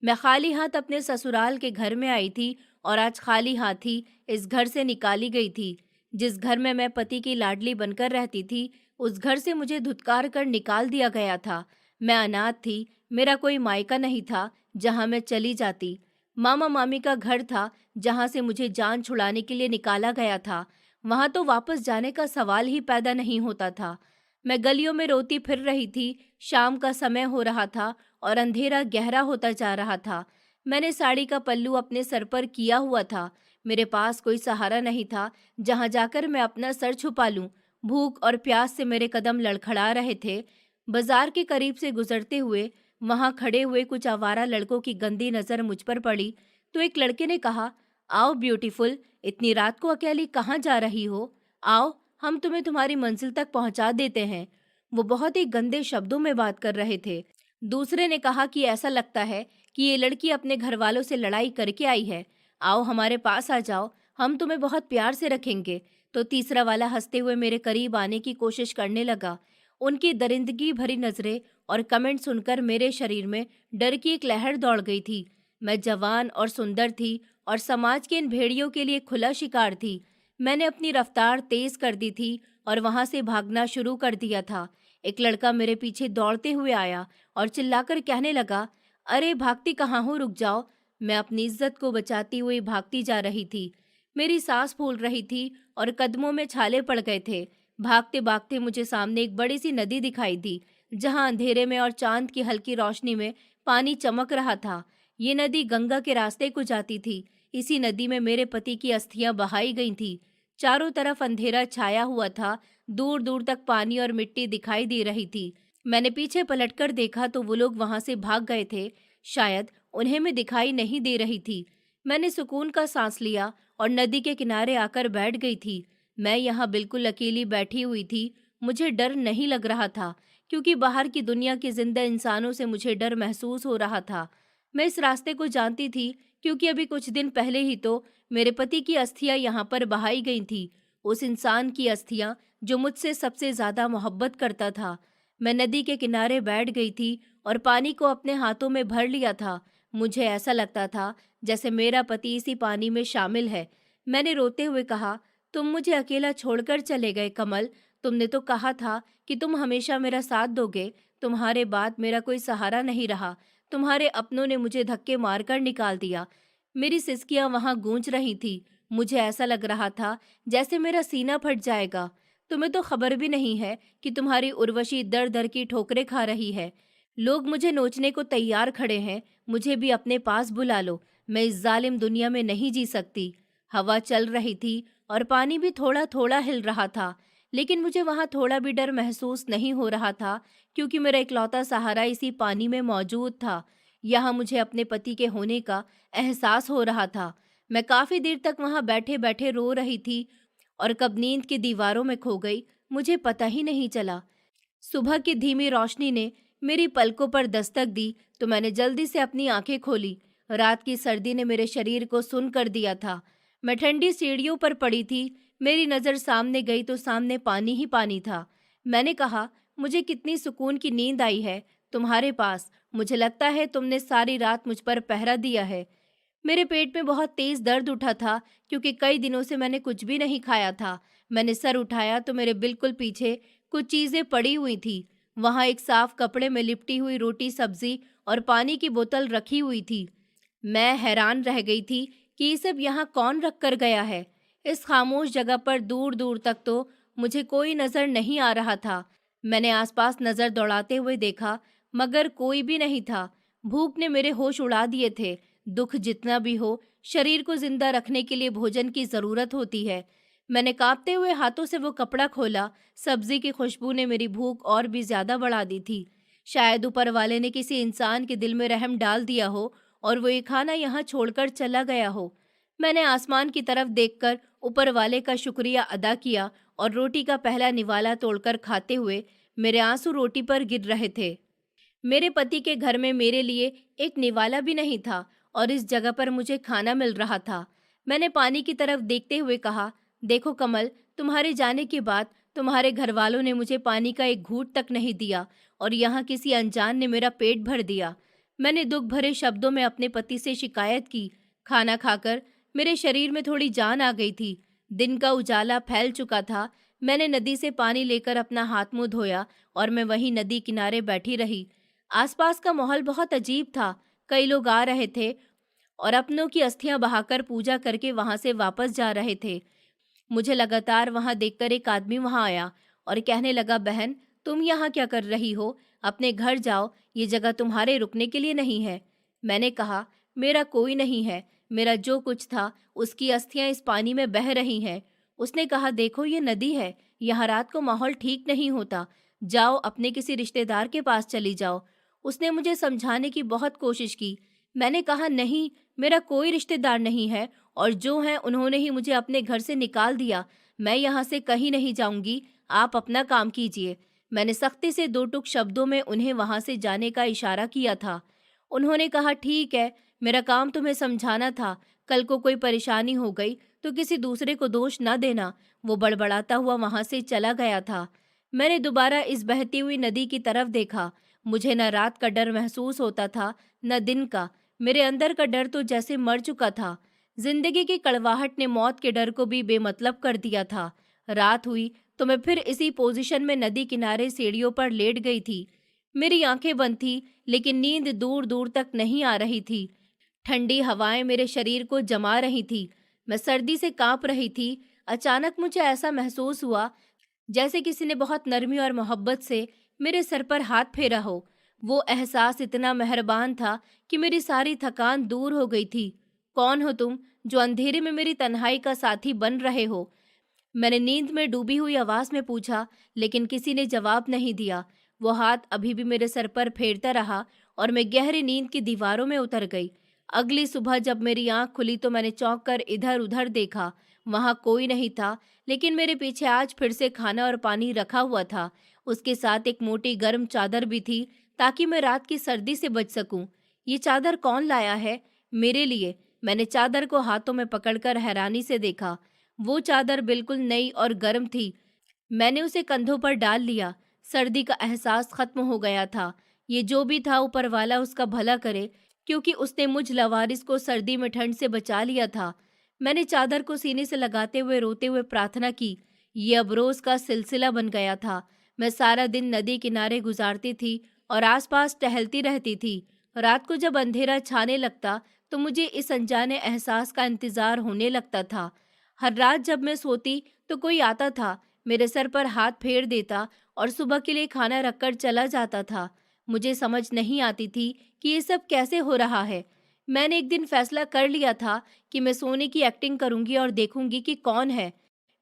मैं खाली हाथ अपने ससुराल के घर में आई थी और आज खाली हाथ ही इस घर से निकाली गई थी। जिस घर में मैं पति की लाडली बनकर रहती थी, उस घर से मुझे धुतकार कर निकाल दिया गया था। मैं अनाथ थी, मेरा कोई मायका नहीं था जहां मैं चली जाती। मामा मामी का घर था जहां से मुझे जान छुड़ाने के लिए निकाला गया था। वहां तो वापस जाने का सवाल ही पैदा नहीं होता था। मैं गलियों में रोती फिर रही थी। शाम का समय हो रहा था और अंधेरा गहरा होता जा रहा था। मैंने साड़ी का पल्लू अपने सर पर किया हुआ था। मेरे पास कोई सहारा नहीं था जहां जाकर मैं अपना सर छुपा लूं। भूख और प्यास से मेरे कदम लड़खड़ा रहे थे। बाजार के करीब से गुजरते हुए वहां खड़े हुए कुछ आवारा लड़कों की गंदी नजर मुझ पर पड़ी तो एक लड़के ने कहा, आओ ब्यूटीफुल, इतनी रात को अकेली कहाँ जा रही हो? आओ, हम तुम्हें तुम्हारी मंजिल तक पहुंचा देते हैं। वो बहुत ही गंदे शब्दों में बात कर रहे थे। दूसरे ने कहा कि ऐसा लगता है कि ये लड़की अपने घर वालों से लड़ाई करके आई है। आओ हमारे पास आ जाओ, हम तुम्हें बहुत प्यार से रखेंगे। तो तीसरा वाला हंसते हुए मेरे करीब आने की कोशिश करने लगा। उनकी दरिंदगी भरी नजरें और कमेंट सुनकर मेरे शरीर में डर की एक लहर दौड़ गई थी। मैं जवान और सुंदर थी और समाज के इन भेड़ियों के लिए खुला शिकार थी। मैंने अपनी रफ्तार तेज कर दी थी और वहां से भागना शुरू कर दिया था। एक लड़का मेरे पीछे दौड़ते हुए आया और चिल्लाकर कहने लगा, अरे भागती कहाँ हो, रुक जाओ। मैं अपनी इज्जत को बचाती हुई भागती जा रही थी। मेरी सांस फूल रही थी और कदमों में छाले पड़ गए थे। भागते भागते मुझे सामने एक बड़ी सी नदी दिखाई दी, जहां अंधेरे में और चांद की हल्की रोशनी में पानी चमक रहा था। ये नदी गंगा के रास्ते को जाती थी। इसी नदी में मेरे पति की अस्थियां बहाई गई थी। चारों तरफ अंधेरा छाया हुआ था। दूर दूर तक पानी और मिट्टी दिखाई दे रही थी। मैंने पीछे पलटकर देखा तो वो लोग वहां से भाग गए थे। शायद उन्हें मैं दिखाई नहीं दे रही थी। मैंने सुकून का सांस लिया और नदी के किनारे आकर बैठ गई थी। मैं यहाँ बिल्कुल अकेली बैठी हुई थी। मुझे डर नहीं लग रहा था, क्योंकि बाहर की दुनिया के जिंदा इंसानों से मुझे डर महसूस हो रहा था। मैं इस रास्ते को जानती थी, क्योंकि अभी कुछ दिन पहले ही तो मेरे पति की अस्थियां यहाँ पर बहाई गई थी। उस इंसान की अस्थियां जो मुझसे सबसे ज्यादा मोहब्बत करता था। मैं नदी के किनारे बैठ गई थी और पानी को अपने हाथों में भर लिया था। मुझे ऐसा लगता था जैसे मेरा पति इसी पानी में शामिल है। मैंने रोते हुए कहा, तुम मुझे अकेला छोड़कर चले गए कमल। तुमने तो कहा था कि तुम हमेशा मेरा साथ दोगे। तुम्हारे बाद मेरा कोई सहारा नहीं रहा। तुम्हारे अपनों ने मुझे धक्के मारकर निकाल दिया। मेरी सिसकियां वहां गूंज रही थी। मुझे ऐसा लग रहा था जैसे मेरा सीना फट जाएगा। तुम्हें तो खबर भी नहीं है कि तुम्हारी उर्वशी दर दर की ठोकरें खा रही है। लोग मुझे नोचने को तैयार खड़े हैं। मुझे भी अपने पास बुला लो। मैं इस जालिम दुनिया में नहीं जी सकती। हवा चल रही थी और पानी भी थोड़ा थोड़ा हिल रहा था, लेकिन मुझे वहां थोड़ा भी डर महसूस नहीं हो रहा था, क्योंकि मेरा इकलौता सहारा इसी पानी में मौजूद था। यहाँ मुझे अपने पति के होने का एहसास हो रहा था। मैं काफी देर तक वहां बैठे बैठे रो रही थी और कब नींद की दीवारों में खो गई मुझे पता ही नहीं चला। सुबह की धीमी रोशनी ने मेरी पलकों पर दस्तक दी तो मैंने जल्दी से अपनी आंखें खोली। रात की सर्दी ने मेरे शरीर को सुन कर दिया था। मैं ठंडी सीढ़ियों पर पड़ी थी। मेरी नज़र सामने गई तो सामने पानी ही पानी था। मैंने कहा, मुझे कितनी सुकून की नींद आई है तुम्हारे पास। मुझे लगता है तुमने सारी रात मुझ पर पहरा दिया है। मेरे पेट में बहुत तेज दर्द उठा था क्योंकि कई दिनों से मैंने कुछ भी नहीं खाया था। मैंने सर उठाया तो मेरे बिल्कुल पीछे कुछ चीजें पड़ी हुई थी। वहां एक साफ कपड़े में लिपटी हुई रोटी, सब्जी और पानी की बोतल रखी हुई थी। मैं हैरान रह गई थी कि ये सब यहाँ कौन रख कर गया है। इस खामोश जगह पर दूर दूर तक तो मुझे कोई नजर नहीं आ रहा था। मैंने आसपास नजर दौड़ाते हुए देखा, मगर कोई भी नहीं था। भूख ने मेरे होश उड़ा दिए थे। दुख जितना भी हो, शरीर को जिंदा रखने के लिए भोजन की जरूरत होती है। मैंने कांपते हुए हाथों से वो कपड़ा खोला। सब्जी की खुशबू ने मेरी भूख और भी ज्यादा बढ़ा दी थी। शायद ऊपर वाले ने किसी इंसान के दिल में रहम डाल दिया हो और वो ये खाना यहाँ छोड़कर चला गया हो। मैंने आसमान की तरफ देखकर ऊपर वाले का शुक्रिया अदा किया और रोटी का पहला निवाला तोड़कर खाते हुए मेरे आंसू रोटी पर गिर रहे थे। मेरे पति के घर में मेरे लिए एक निवाला भी नहीं था और इस जगह पर मुझे खाना मिल रहा था। मैंने पानी की तरफ देखते हुए कहा, देखो कमल, तुम्हारे जाने के बाद तुम्हारे घर वालों ने मुझे पानी का एक घूंट तक नहीं दिया और यहाँ किसी अनजान ने मेरा पेट भर दिया। मैंने दुख भरे शब्दों में अपने पति से शिकायत की। खाना खाकर मेरे शरीर में थोड़ी जान आ गई थी। दिन का उजाला फैल चुका था। मैंने नदी से पानी लेकर अपना हाथ मुंह धोया और मैं वहीं नदी किनारे बैठी रही। आसपास का माहौल बहुत अजीब था। कई लोग आ रहे थे और अपनों की अस्थियां बहाकर पूजा करके वहां से वापस जा रहे थे। मुझे लगातार वहां देखकर एक आदमी वहां आया और कहने लगा, बहन, तुम यहाँ क्या कर रही हो? अपने घर जाओ, ये जगह तुम्हारे रुकने के लिए नहीं है। मैंने कहा, मेरा कोई नहीं है। मेरा जो कुछ था उसकी अस्थियां इस पानी में बह रही हैं। उसने कहा, देखो ये नदी है, यहाँ रात को माहौल ठीक नहीं होता। जाओ, अपने किसी रिश्तेदार के पास चली जाओ। उसने मुझे समझाने की बहुत कोशिश की। मैंने कहा, नहीं, मेरा कोई रिश्तेदार नहीं है और जो है उन्होंने ही मुझे अपने घर से निकाल दिया। मैं यहाँ से कहीं नहीं जाऊंगी, आप अपना काम कीजिए। मैंने सख्ती से दो टूक शब्दों में उन्हें वहां से जाने का इशारा किया था। उन्होंने कहा, ठीक है, मेरा काम तुम्हें समझाना था। कल को कोई परेशानी हो गई तो किसी दूसरे को दोष न देना। वो बड़बड़ाता हुआ वहां से चला गया था। मैंने दोबारा इस बहती हुई नदी की तरफ देखा। मुझे न रात का डर महसूस होता था न दिन का। मेरे अंदर का डर तो जैसे मर चुका था। जिंदगी की कड़वाहट ने मौत के डर को भी बेमतलब कर दिया था। रात हुई तो मैं फिर इसी पोजीशन में नदी किनारे सीढ़ियों पर लेट गई थी। मेरी आंखें बंद थी, लेकिन नींद दूर दूर तक नहीं आ रही थी। ठंडी हवाएं मेरे शरीर को जमा रही थी। मैं सर्दी से कांप रही थी। अचानक मुझे ऐसा महसूस हुआ जैसे किसी ने बहुत नरमी और मोहब्बत से मेरे सर पर हाथ फेरा हो। वो एहसास इतना मेहरबान था कि मेरी सारी थकान दूर हो गई थी। कौन हो तुम, जो अंधेरे में मेरी तन्हाई का साथी बन रहे हो? मैंने नींद में डूबी हुई आवाज में पूछा, लेकिन किसी ने जवाब नहीं दिया। वो हाथ अभी भी मेरे सर पर फेरता रहा और मैं गहरी नींद की दीवारों में उतर गई। अगली सुबह जब मेरी आंख खुली तो मैंने चौंक कर इधर उधर देखा। वहां कोई नहीं था, लेकिन मेरे पीछे आज फिर से खाना और पानी रखा हुआ था। उसके साथ एक मोटी गर्म चादर भी थी, ताकि मैं रात की सर्दी से बच सकूं। ये चादर कौन लाया है? मेरे लिए। मैंने चादर को हाथों में पकड़कर हैरानी से देखा। वो चादर बिल्कुल नई और गर्म थी। मैंने उसे कंधों पर डाल लिया। सर्दी का एहसास खत्म हो गया था। ये जो भी था, ऊपर वाला उसका भला करे, क्योंकि उसने मुझ लवारिस को सर्दी में ठंड से बचा लिया था। मैंने चादर को सीने से लगाते हुए रोते हुए प्रार्थना की। ये अब रोज का सिलसिला बन गया था। मैं सारा दिन नदी किनारे गुजारती थी और आसपास टहलती रहती थी। रात को जब अंधेरा छाने लगता तो मुझे इस अनजाने एहसास का इंतजार होने लगता था। हर रात जब मैं सोती तो कोई आता था, मेरे सर पर हाथ फेर देता और सुबह के लिए खाना रखकर चला जाता था। मुझे समझ नहीं आती थी कि ये सब कैसे हो रहा है। मैंने एक दिन फैसला कर लिया था कि मैं सोने की एक्टिंग करूंगी और देखूंगी कि कौन है।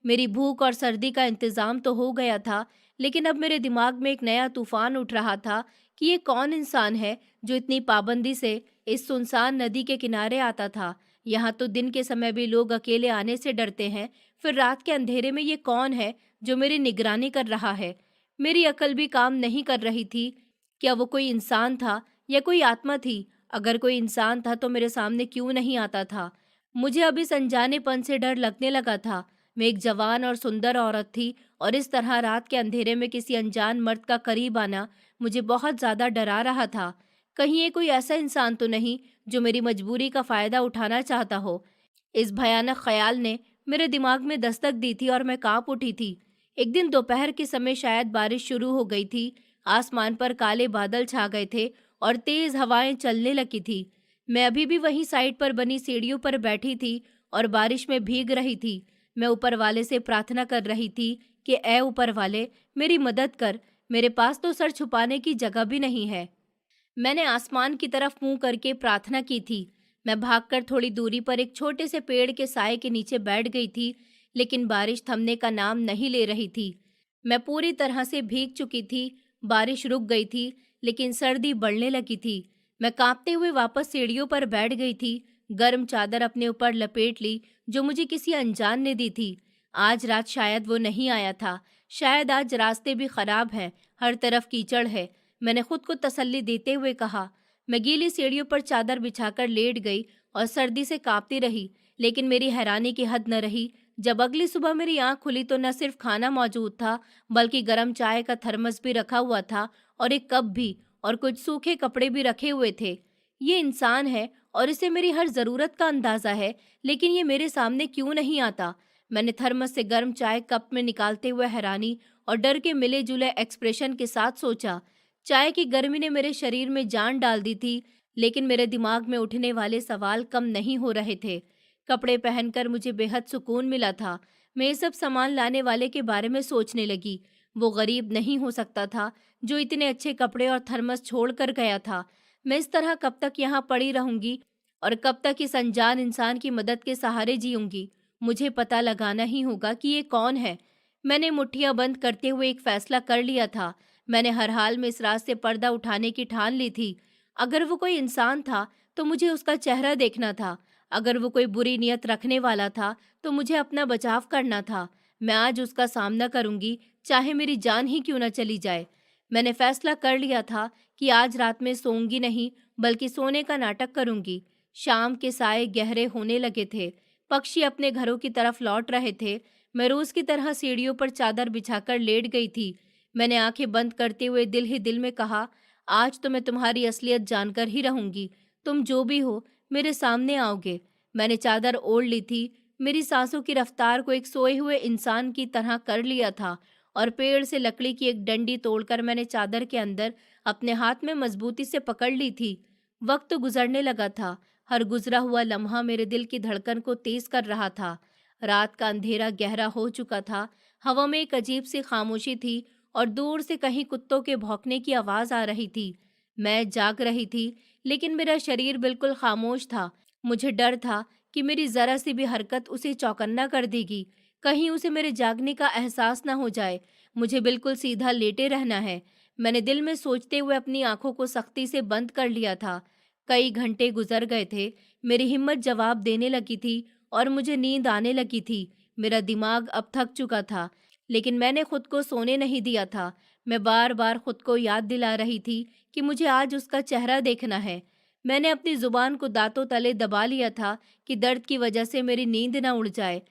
मेरी भूख और सर्दी का इंतजाम तो हो गया था, लेकिन अब मेरे दिमाग में एक नया तूफान उठ रहा था कि ये कौन इंसान है जो इतनी पाबंदी से इस सुनसान नदी के किनारे आता था। यहाँ तो दिन के समय भी लोग अकेले आने से डरते हैं, फिर रात के अंधेरे में ये कौन है जो मेरी निगरानी कर रहा है? मेरी अकल भी काम नहीं कर रही थी। क्या वो कोई इंसान था या कोई आत्मा थी? अगर कोई इंसान था तो मेरे सामने क्यों नहीं आता था? मुझे अभी इस अनजानेपन से डर लगने लगा था। मैं एक जवान और सुंदर औरत थी और इस तरह रात के अंधेरे में किसी अनजान मर्द का करीब आना मुझे बहुत ज्यादा डरा रहा था। कहीं ये कोई ऐसा इंसान तो नहीं जो मेरी मजबूरी का फ़ायदा उठाना चाहता हो। इस भयानक ख्याल ने मेरे दिमाग में दस्तक दी थी और मैं काँप उठी थी। एक दिन दोपहर के समय शायद बारिश शुरू हो गई थी। आसमान पर काले बादल छा गए थे और तेज़ हवाएं चलने लगी थी। मैं अभी भी वहीं साइड पर बनी सीढ़ियों पर बैठी थी और बारिश में भीग रही थी। मैं ऊपर वाले से प्रार्थना कर रही थी कि ऐ ऊपर वाले, मेरी मदद कर। मेरे पास तो सर छुपाने की जगह भी नहीं है। मैंने आसमान की तरफ मुंह करके प्रार्थना की थी। मैं भागकर थोड़ी दूरी पर एक छोटे से पेड़ के साए के नीचे बैठ गई थी, लेकिन बारिश थमने का नाम नहीं ले रही थी। मैं पूरी तरह से भीग चुकी थी। बारिश रुक गई थी, लेकिन सर्दी बढ़ने लगी थी। मैं कांपते हुए वापस सीढ़ियों पर बैठ गई थी। गर्म चादर अपने ऊपर लपेट ली, जो मुझे किसी अनजान ने दी थी। आज रात शायद वो नहीं आया था। शायद आज रास्ते भी खराब हैं, हर तरफ कीचड़ है। मैंने खुद को तसल्ली देते हुए कहा। मैं गीली सीढ़ियों पर चादर बिछाकर लेट गई और सर्दी से कांपती रही, लेकिन मेरी हैरानी की हद न रही जब अगली सुबह मेरी आंख खुली तो न सिर्फ खाना मौजूद था, बल्कि गर्म चाय का थर्मस भी रखा हुआ था और एक कप भी, और कुछ सूखे कपड़े भी रखे हुए थे। ये इंसान है और इसे मेरी हर ज़रूरत का अंदाज़ा है, लेकिन ये मेरे सामने क्यों नहीं आता? मैंने थर्मस से गर्म चाय कप में निकालते हुए हैरानी और डर के मिले जुले एक्सप्रेशन के साथ सोचा। चाय की गर्मी ने मेरे शरीर में जान डाल दी थी, लेकिन मेरे दिमाग में उठने वाले सवाल कम नहीं हो रहे थे। कपड़े पहनकर मुझे बेहद सुकून मिला था। मैं ये सब सामान लाने वाले के बारे में सोचने लगी। वो गरीब नहीं हो सकता था जो इतने अच्छे कपड़े और थर्मस छोड़ कर गया था। मैं इस तरह कब तक यहाँ पड़ी रहूंगी और कब तक इस अनजान इंसान की मदद के सहारे जीऊंगी? मुझे पता लगाना ही होगा कि ये कौन है। मैंने मुट्ठियां बंद करते हुए एक फैसला कर लिया था। मैंने हर हाल में इस रात से पर्दा उठाने की ठान ली थी। अगर वो कोई इंसान था तो मुझे उसका चेहरा देखना था। अगर वो कोई बुरी नियत रखने वाला था तो मुझे अपना बचाव करना था। मैं आज उसका सामना करूंगी, चाहे मेरी जान ही क्यों न चली जाए। मैंने फैसला कर लिया था कि आज रात में सोऊंगी नहीं, बल्कि सोने का नाटक करूंगी। शाम के साए गहरे होने लगे थे। पक्षी अपने घरों की तरफ लौट रहे थे। मैं रोज की तरह सीढ़ियों पर चादर बिछाकर लेट गई थी। मैंने आंखें बंद करते हुए दिल ही दिल में कहा, आज तो मैं तुम्हारी असलियत जानकर ही रहूंगी। तुम जो भी हो, मेरे सामने आओगे। मैंने चादर ओढ़ ली थी। मेरी सांसों की रफ्तार को एक सोए हुए इंसान की तरह कर लिया था और पेड़ से लकड़ी की एक डंडी तोड़कर मैंने चादर के अंदर अपने हाथ में मजबूती से पकड़ ली थी। वक्त गुजरने लगा था। हर गुजरा हुआ लम्हा मेरे दिल की धड़कन को तेज कर रहा था। रात का अंधेरा गहरा हो चुका था। हवा में एक अजीब सी खामोशी थी और दूर से कहीं कुत्तों के भौंकने की आवाज आ रही थी। मैं जाग रही थी, लेकिन मेरा शरीर बिल्कुल खामोश था। मुझे डर था कि मेरी जरा सी भी हरकत उसे चौकन्ना कर देगी। कहीं उसे मेरे जागने का एहसास ना हो जाए। मुझे बिल्कुल सीधा लेटे रहना है। मैंने दिल में सोचते हुए अपनी आंखों को सख्ती से बंद कर लिया था। कई घंटे गुजर गए थे। मेरी हिम्मत जवाब देने लगी थी और मुझे नींद आने लगी थी। मेरा दिमाग अब थक चुका था, लेकिन मैंने खुद को सोने नहीं दिया था। मैं बार बार खुद को याद दिला रही थी कि मुझे आज उसका चेहरा देखना है। मैंने अपनी जुबान को दांतों तले दबा लिया था कि दर्द की वजह से मेरी नींद न उड़ जाए।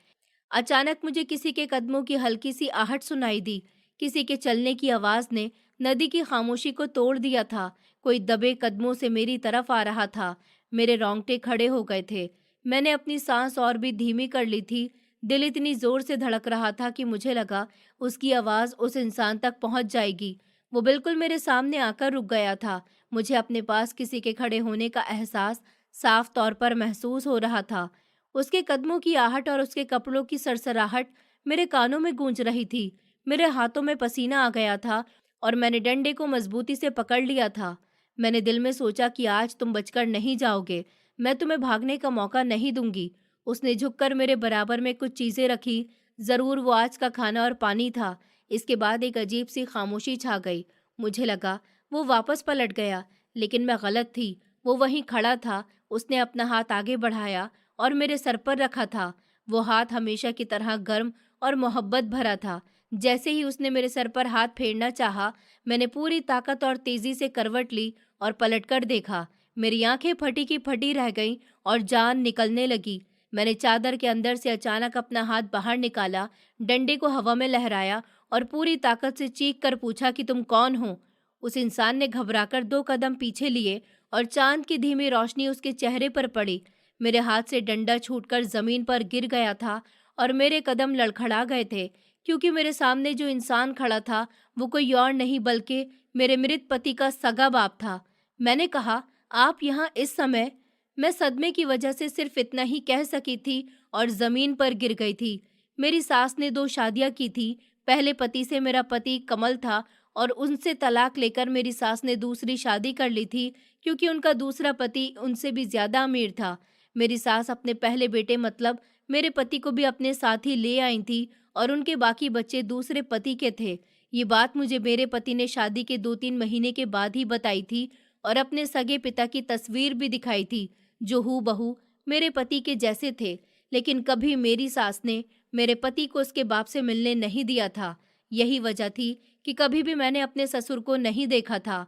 अचानक मुझे किसी के कदमों की हल्की सी आहट सुनाई दी। किसी के चलने की आवाज ने नदी की खामोशी को तोड़ दिया था। कोई दबे कदमों से मेरी तरफ आ रहा था। मेरे रोंगटे खड़े हो गए थे। मैंने अपनी सांस और भी धीमी कर ली थी। दिल इतनी जोर से धड़क रहा था कि मुझे लगा उसकी आवाज उस इंसान तक पहुंच जाएगी। वो बिल्कुल मेरे सामने आकर रुक गया था। मुझे अपने पास किसी के खड़े होने का एहसास साफ तौर पर महसूस हो रहा था। उसके कदमों की आहट और उसके कपड़ों की सरसराहट मेरे कानों में गूंज रही थी। मेरे हाथों में पसीना आ गया था और मैंने डंडे को मजबूती से पकड़ लिया था। मैंने दिल में सोचा कि आज तुम बचकर नहीं जाओगे। मैं तुम्हें भागने का मौका नहीं दूंगी। उसने झुककर मेरे बराबर में कुछ चीजें रखी। जरूर वो आज का खाना और पानी था। इसके बाद एक अजीब सी खामोशी छा गई। मुझे लगा वो वापस पलट गया, लेकिन मैं गलत थी। वो वहीं खड़ा था। उसने अपना हाथ आगे बढ़ाया और मेरे सर पर रखा था। वो हाथ हमेशा की तरह गर्म और मोहब्बत भरा था। जैसे ही उसने मेरे सर पर हाथ फेरना चाहा, मैंने पूरी ताकत और तेजी से करवट ली और पलटकर देखा। मेरी आंखें फटी की फटी रह गईं और जान निकलने लगी। मैंने चादर के अंदर से अचानक अपना हाथ बाहर निकाला, डंडे को हवा में लहराया और पूरी ताकत से चीख कर पूछा कि तुम कौन हो? उस इंसान ने घबराकर 2 कदम पीछे लिए और चांद की धीमी रोशनी उसके चेहरे पर पड़ी। मेरे हाथ से डंडा छूटकर जमीन पर गिर गया था और मेरे कदम लड़खड़ा गए थे, क्योंकि मेरे सामने जो इंसान खड़ा था वो कोई और नहीं बल्कि मेरे मृत पति का सगा बाप था। मैंने कहा, आप यहाँ इस समय? मैं सदमे की वजह से सिर्फ इतना ही कह सकी थी और जमीन पर गिर गई थी। मेरी सास ने 2 शादियां की थी। पहले पति से मेरा पति कमल था और उनसे तलाक लेकर मेरी सास ने दूसरी शादी कर ली थी, क्योंकि उनका दूसरा पति उनसे भी ज्यादा अमीर था। मेरी सास अपने पहले बेटे मतलब मेरे पति को भी अपने साथ ही ले आई थी और उनके बाकी बच्चे दूसरे पति के थे। ये बात मुझे मेरे पति ने शादी के 2-3 महीने के बाद ही बताई थी और अपने सगे पिता की तस्वीर भी दिखाई थी, जो हूबहू मेरे पति के जैसे थे। लेकिन कभी मेरी सास ने मेरे पति को उसके बाप से मिलने नहीं दिया था। यही वजह थी कि कभी भी मैंने अपने ससुर को नहीं देखा था।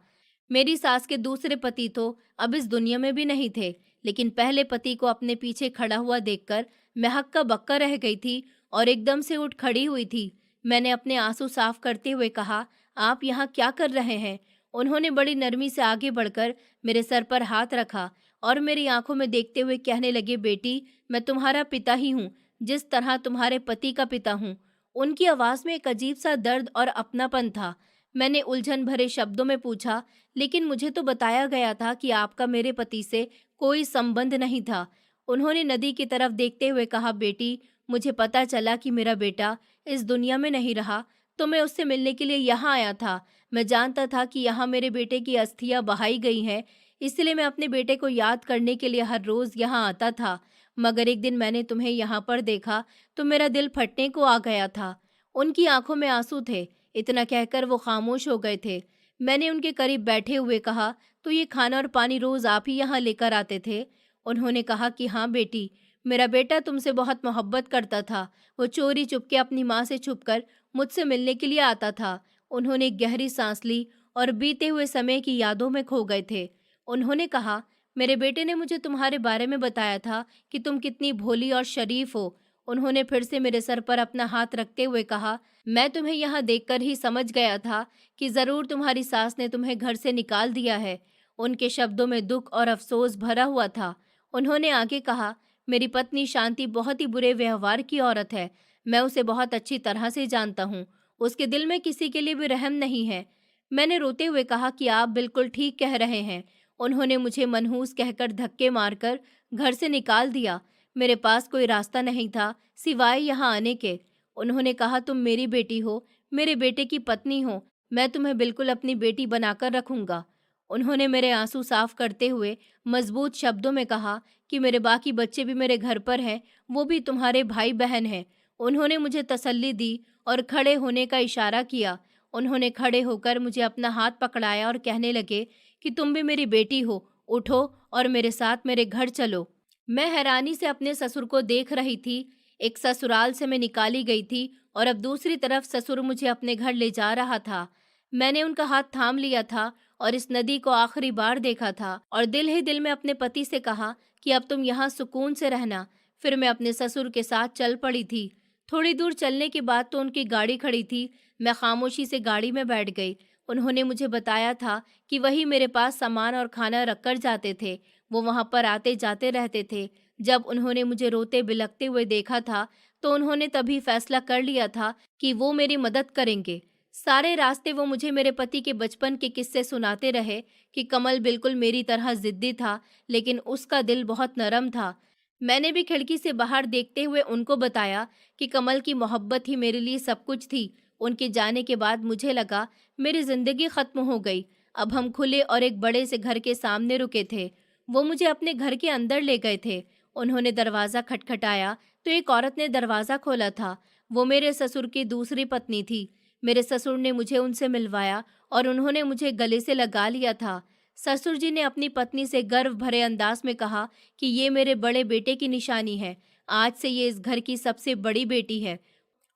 मेरी सास के दूसरे पति तो अब इस दुनिया में भी नहीं थे, लेकिन पहले पति को अपने पीछे खड़ा हुआ देखकर मैं हक्का बक्का रह गई थी और एकदम से उठ खड़ी हुई थी। मैंने अपने आंसू साफ करते हुए कहा, आप यहाँ क्या कर रहे हैं? उन्होंने बड़ी नरमी से आगे बढ़कर मेरे सर पर हाथ रखा और मेरी आंखों में देखते हुए कहने लगे, बेटी, मैं तुम्हारा पिता ही हूँ, जिस तरह तुम्हारे पति का पिता हूँ। उनकी आवाज में एक अजीब सा दर्द और अपनापन था। मैंने उलझन भरे शब्दों में पूछा, लेकिन मुझे तो बताया गया था कि आपका मेरे पति से कोई संबंध नहीं था। उन्होंने नदी की तरफ देखते हुए कहा, बेटी, मुझे पता चला कि मेरा बेटा इस दुनिया में नहीं रहा, तो मैं उससे मिलने के लिए यहाँ आया था। मैं जानता था कि यहाँ मेरे बेटे की अस्थियां बहाई गई हैं, इसलिए मैं अपने बेटे को याद करने के लिए हर रोज यहाँ आता था। मगर एक दिन मैंने तुम्हें यहाँ पर देखा तो मेरा दिल फटने को आ गया था। उनकी आंखों में आंसू थे। इतना कहकर वो खामोश हो गए थे। मैंने उनके करीब बैठे हुए कहा, तो ये खाना और पानी रोज आप ही यहाँ लेकर आते थे? उन्होंने कहा कि हाँ बेटी, मेरा बेटा तुमसे बहुत मोहब्बत करता था। वो चोरी चुपके अपनी माँ से छुपकर मुझसे मिलने के लिए आता था। उन्होंने एक गहरी सांस ली और बीते हुए समय की यादों में खो गए थे। उन्होंने कहा, मेरे बेटे ने मुझे तुम्हारे बारे में बताया था कि तुम कितनी भोली और शरीफ हो। उन्होंने फिर से मेरे सर पर अपना हाथ रखते हुए कहा, मैं तुम्हें यहाँ देखकर ही समझ गया था कि जरूर तुम्हारी सास ने तुम्हें घर से निकाल दिया है। उनके शब्दों में दुख और अफसोस भरा हुआ था। उन्होंने आगे कहा, मेरी पत्नी शांति बहुत ही बुरे व्यवहार की औरत है। मैं उसे बहुत अच्छी तरह से जानता हूँ। उसके दिल में किसी के लिए भी रहम नहीं है। मैंने रोते हुए कहा कि आप बिल्कुल ठीक कह रहे हैं। उन्होंने मुझे मनहूस कहकर धक्के मारकर घर से निकाल दिया। मेरे पास कोई रास्ता नहीं था सिवाय यहाँ आने के। उन्होंने कहा, तुम मेरी बेटी हो, मेरे बेटे की पत्नी हो, मैं तुम्हें बिल्कुल अपनी बेटी बनाकर रखूंगा। उन्होंने मेरे आंसू साफ करते हुए मजबूत शब्दों में कहा कि मेरे बाकी बच्चे भी मेरे घर पर हैं, वो भी तुम्हारे भाई बहन हैं। उन्होंने मुझे तसल्ली दी और खड़े होने का इशारा किया। उन्होंने खड़े होकर मुझे अपना हाथ पकड़ाया और कहने लगे कि तुम भी मेरी बेटी हो, उठो और मेरे साथ मेरे घर चलो। मैं हैरानी से अपने ससुर को देख रही थी। एक ससुराल से मैं निकाली गई थी और अब दूसरी तरफ ससुर मुझे अपने घर ले जा रहा था। मैंने उनका हाथ थाम लिया था और इस नदी को आखिरी बार देखा था और दिल ही दिल में अपने पति से कहा कि अब तुम यहाँ सुकून से रहना। फिर मैं अपने ससुर के साथ चल पड़ी थी। थोड़ी दूर चलने के बाद तो उनकी गाड़ी खड़ी थी। मैं खामोशी से गाड़ी में बैठ गई। उन्होंने मुझे बताया था कि वही मेरे पास सामान और खाना रखकर जाते थे। वो वहां पर आते जाते रहते थे। जब उन्होंने मुझे रोते बिलखते हुए देखा था तो उन्होंने तभी फैसला कर लिया था कि वो मेरी मदद करेंगे। सारे रास्ते वो मुझे मेरे पति के बचपन के किस्से सुनाते रहे कि कमल बिल्कुल मेरी तरह जिद्दी था, लेकिन उसका दिल बहुत नरम था। मैंने भी खिड़की से बाहर देखते हुए उनको बताया कि कमल की मोहब्बत ही मेरे लिए सब कुछ थी। उनके जाने के बाद मुझे लगा मेरी जिंदगी खत्म हो गई। अब हम खुले और एक बड़े से घर के सामने रुके थे। वो मुझे अपने घर के अंदर ले गए थे। उन्होंने दरवाज़ा खटखटाया तो एक औरत ने दरवाज़ा खोला था। वो मेरे ससुर की दूसरी पत्नी थी। मेरे ससुर ने मुझे उनसे मिलवाया और उन्होंने मुझे गले से लगा लिया था। ससुर जी ने अपनी पत्नी से गर्व भरे अंदाज में कहा कि ये मेरे बड़े बेटे की निशानी है। आज से ये इस घर की सबसे बड़ी बेटी है।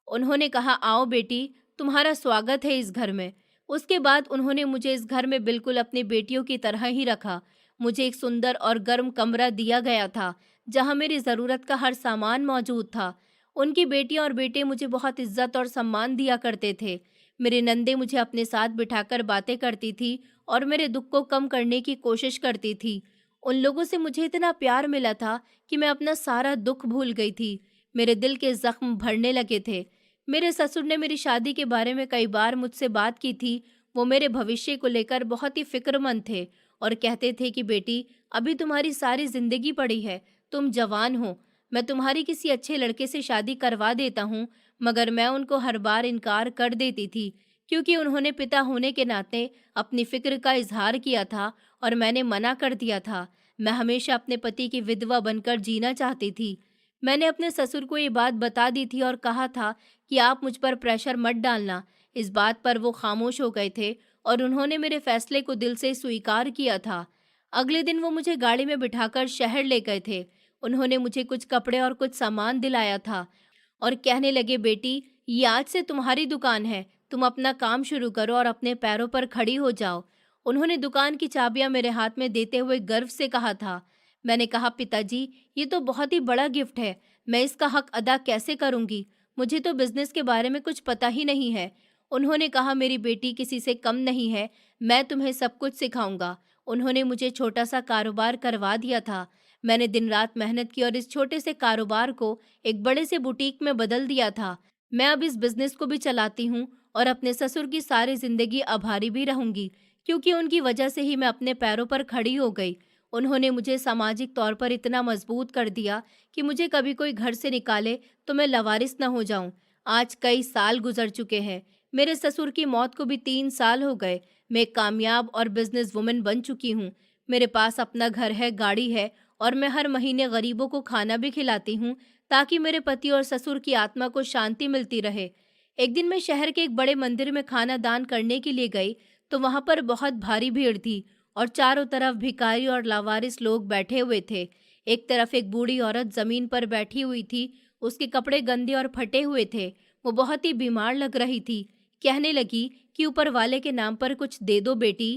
उन्होंने कहा, आओ बेटी, तुम्हारा स्वागत है इस घर में। उसके बाद उन्होंने मुझे इस घर में बिल्कुल अपनी बेटियों की तरह ही रखा। मुझे एक सुंदर और गर्म कमरा दिया गया था जहां मेरी ज़रूरत का हर सामान मौजूद था। उनकी बेटियां और बेटे मुझे बहुत इज्जत और सम्मान दिया करते थे। मेरी नंदे मुझे अपने साथ बिठाकर बातें करती थी और मेरे दुख को कम करने की कोशिश करती थी। उन लोगों से मुझे इतना प्यार मिला था कि मैं अपना सारा दुख भूल गई थी। मेरे दिल के जख्म भरने लगे थे। मेरे ससुर ने मेरी शादी के बारे में कई बार मुझसे बात की थी। वो मेरे भविष्य को लेकर बहुत ही फिक्रमंद थे और कहते थे कि बेटी, अभी तुम्हारी सारी जिंदगी पड़ी है, तुम जवान हो, मैं तुम्हारी किसी अच्छे लड़के से शादी करवा देता हूँ। मगर मैं उनको हर बार इनकार कर देती थी, क्योंकि उन्होंने पिता होने के नाते अपनी फिक्र का इजहार किया था और मैंने मना कर दिया था। मैं हमेशा अपने पति की विधवा बनकर जीना चाहती थी। मैंने अपने ससुर को ये बात बता दी थी और कहा था कि आप मुझ पर प्रेशर मत डालना। इस बात पर वो खामोश हो गए थे और उन्होंने मेरे फैसले को दिल से स्वीकार किया था। अगले दिन वो मुझे गाड़ी में बिठाकर शहर ले गए थे। उन्होंने मुझे कुछ कपड़े और कुछ सामान दिलाया था और कहने लगे, बेटी, ये आज से तुम्हारी दुकान है, तुम अपना काम शुरू करो और अपने पैरों पर खड़ी हो जाओ। उन्होंने दुकान की चाबियां मेरे हाथ में देते हुए गर्व से कहा था। मैंने कहा, पिताजी, ये तो बहुत ही बड़ा गिफ्ट है, मैं इसका हक अदा कैसे करूंगी? मुझे तो बिजनेस के बारे में कुछ पता ही नहीं है। उन्होंने कहा, मेरी बेटी किसी से कम नहीं है, मैं तुम्हें सब कुछ सिखाऊंगा। उन्होंने मुझे छोटा सा कारोबार करवा दिया था। मैंने दिन रात मेहनत की और इस छोटे से कारोबार को एक बड़े से बुटीक में बदल दिया था। मैं अब इस बिजनेस को भी चलाती हूँ और अपने ससुर की सारी जिंदगी आभारी भी रहूंगी, क्योंकि उनकी वजह से ही मैं अपने पैरों पर खड़ी हो गई। उन्होंने मुझे सामाजिक तौर पर इतना मजबूत कर दिया कि मुझे कभी कोई घर से निकाले तो मैं लवारिस न हो जाऊं। आज कई साल गुजर चुके हैं। मेरे ससुर की मौत को भी 3 साल हो गए। मैं एक कामयाब और बिजनेस वुमन बन चुकी हूँ। मेरे पास अपना घर है, गाड़ी है और मैं हर महीने गरीबों को खाना भी खिलाती हूँ, ताकि मेरे पति और ससुर की आत्मा को शांति मिलती रहे। एक दिन मैं शहर के एक बड़े मंदिर में खाना दान करने के लिए गई, तो वहां पर बहुत भारी भीड़ थी और चारों तरफ भिखारी और लावारिस लोग बैठे हुए थे। एक तरफ एक बूढ़ी औरत जमीन पर बैठी हुई थी। उसके कपड़े गंदे और फटे हुए थे। वो बहुत ही बीमार लग रही थी। कहने लगी कि ऊपर वाले के नाम पर कुछ दे दो बेटी,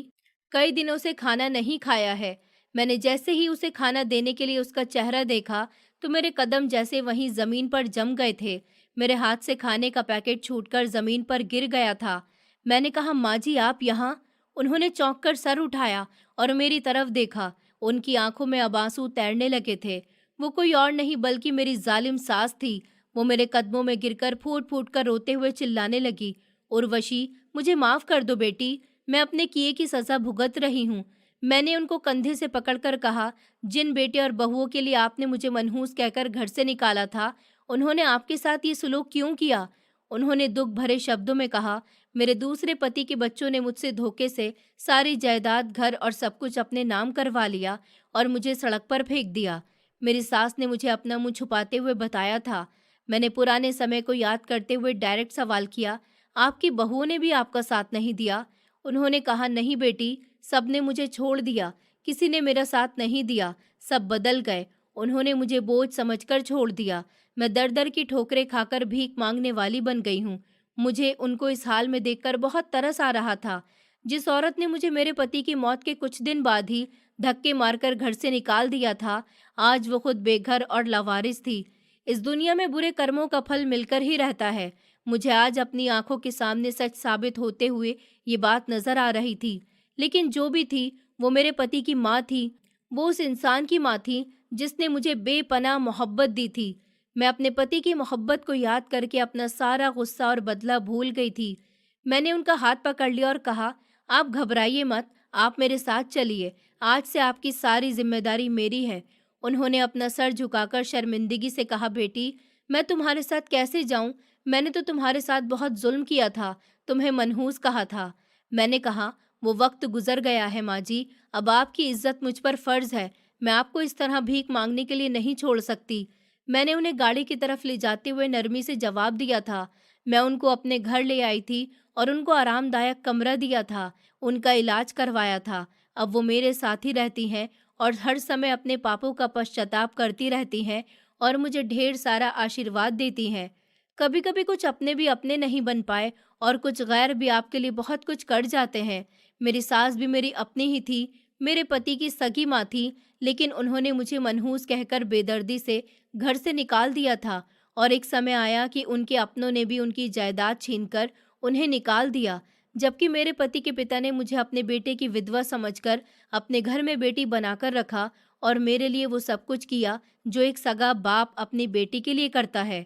कई दिनों से खाना नहीं खाया है। मैंने जैसे ही उसे खाना देने के लिए उसका चेहरा देखा, तो मेरे कदम जैसे वहीं जमीन पर जम गए थे। मेरे हाथ से खाने का पैकेट छूटकर जमीन पर गिर गया था। मैंने कहा, माँ जी, आप यहाँ? उन्होंने चौंक कर सर उठाया और मेरी तरफ देखा। उनकी आंखों में अब आंसू तैरने लगे थे। वो कोई और नहीं बल्कि मेरी जालिम सास थी। वो मेरे कदमों में गिरकर फूट फूट कर रोते हुए चिल्लाने लगी, उर्वशी, मुझे माफ कर दो बेटी, मैं अपने किए की सजा भुगत रही हूँ। मैंने उनको कंधे से पकड़कर कहा, जिन बेटे और बहुओं के लिए आपने मुझे मनहूस कहकर घर से निकाला था, उन्होंने आपके साथ ये सुलूक क्यों किया? उन्होंने दुख भरे शब्दों में कहा, मेरे दूसरे पति के बच्चों ने मुझसे धोखे से सारी जायदाद, घर और सब कुछ अपने नाम करवा लिया और मुझे सड़क पर फेंक दिया। मेरी सास ने मुझे अपना मुंह छुपाते हुए बताया था। मैंने पुराने समय को याद करते हुए डायरेक्ट सवाल किया, आपकी बहुओं ने भी आपका साथ नहीं दिया? उन्होंने कहा, नहीं बेटी, सबने मुझे छोड़ दिया, किसी ने मेरा साथ नहीं दिया, सब बदल गए। उन्होंने मुझे बोझ समझकर छोड़ दिया। मैं दर दर की ठोकरें खाकर भीख मांगने वाली बन गई हूँ। मुझे उनको इस हाल में देखकर बहुत तरस आ रहा था। जिस औरत ने मुझे मेरे पति की मौत के कुछ दिन बाद ही धक्के मारकर घर से निकाल दिया था, आज वो खुद बेघर और लावारिस थी। इस दुनिया में बुरे कर्मों का फल मिलकर ही रहता है। मुझे आज अपनी आंखों के सामने सच साबित होते हुए ये बात नजर आ रही थी। लेकिन जो भी थी, वो मेरे पति की माँ थी। वो उस इंसान की माँ थी जिसने मुझे बेपनाह मोहब्बत दी थी। मैं अपने पति की मोहब्बत को याद करके अपना सारा गुस्सा और बदला भूल गई थी। मैंने उनका हाथ पकड़ लिया और कहा, आप घबराइए मत, आप मेरे साथ चलिए। आज से आपकी सारी जिम्मेदारी मेरी है। उन्होंने अपना सर झुकाकर शर्मिंदगी से कहा, बेटी, मैं तुम्हारे साथ कैसे जाऊं? मैंने तो तुम्हारे साथ बहुत जुल्म किया था, तुम्हें मनहूस कहा था। मैंने कहा, वो वक्त गुजर गया है माँ जी, अब आपकी इज्जत मुझ पर फर्ज है। मैं आपको इस तरह भीख मांगने के लिए नहीं छोड़ सकती। मैंने उन्हें गाड़ी की तरफ ले जाते हुए नरमी से जवाब दिया था। मैं उनको अपने घर ले आई थी और उनको आरामदायक कमरा दिया था, उनका इलाज करवाया था। अब वो मेरे साथ ही रहती हैं और हर समय अपने पापों का पश्चाताप करती रहती हैं और मुझे ढेर सारा आशीर्वाद देती हैं। कभी कभी कुछ अपने भी अपने नहीं बन पाए और कुछ गैर भी आपके लिए बहुत कुछ कर जाते हैं। मेरी सास भी मेरी अपनी ही थी, मेरे पति की सगी माँ थी, लेकिन उन्होंने मुझे मनहूस कहकर बेदर्दी से घर से निकाल दिया था और एक समय आया कि उनके अपनों ने भी उनकी जायदाद छीनकर उन्हें निकाल दिया, जबकि मेरे पति के पिता ने मुझे अपने बेटे की विधवा समझकर अपने घर में बेटी बनाकर रखा और मेरे लिए वो सब कुछ किया जो एक सगा बाप अपनी बेटी के लिए करता है।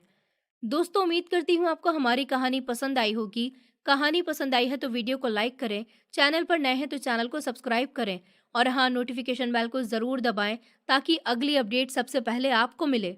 दोस्तों, उम्मीद करती हूँ आपको हमारी कहानी पसंद आई होगी। कहानी पसंद आई है तो वीडियो को लाइक करें, चैनल पर नए हैं तो चैनल को सब्सक्राइब करें और हाँ, नोटिफिकेशन बेल को ज़रूर दबाएं ताकि अगली अपडेट सबसे पहले आपको मिले।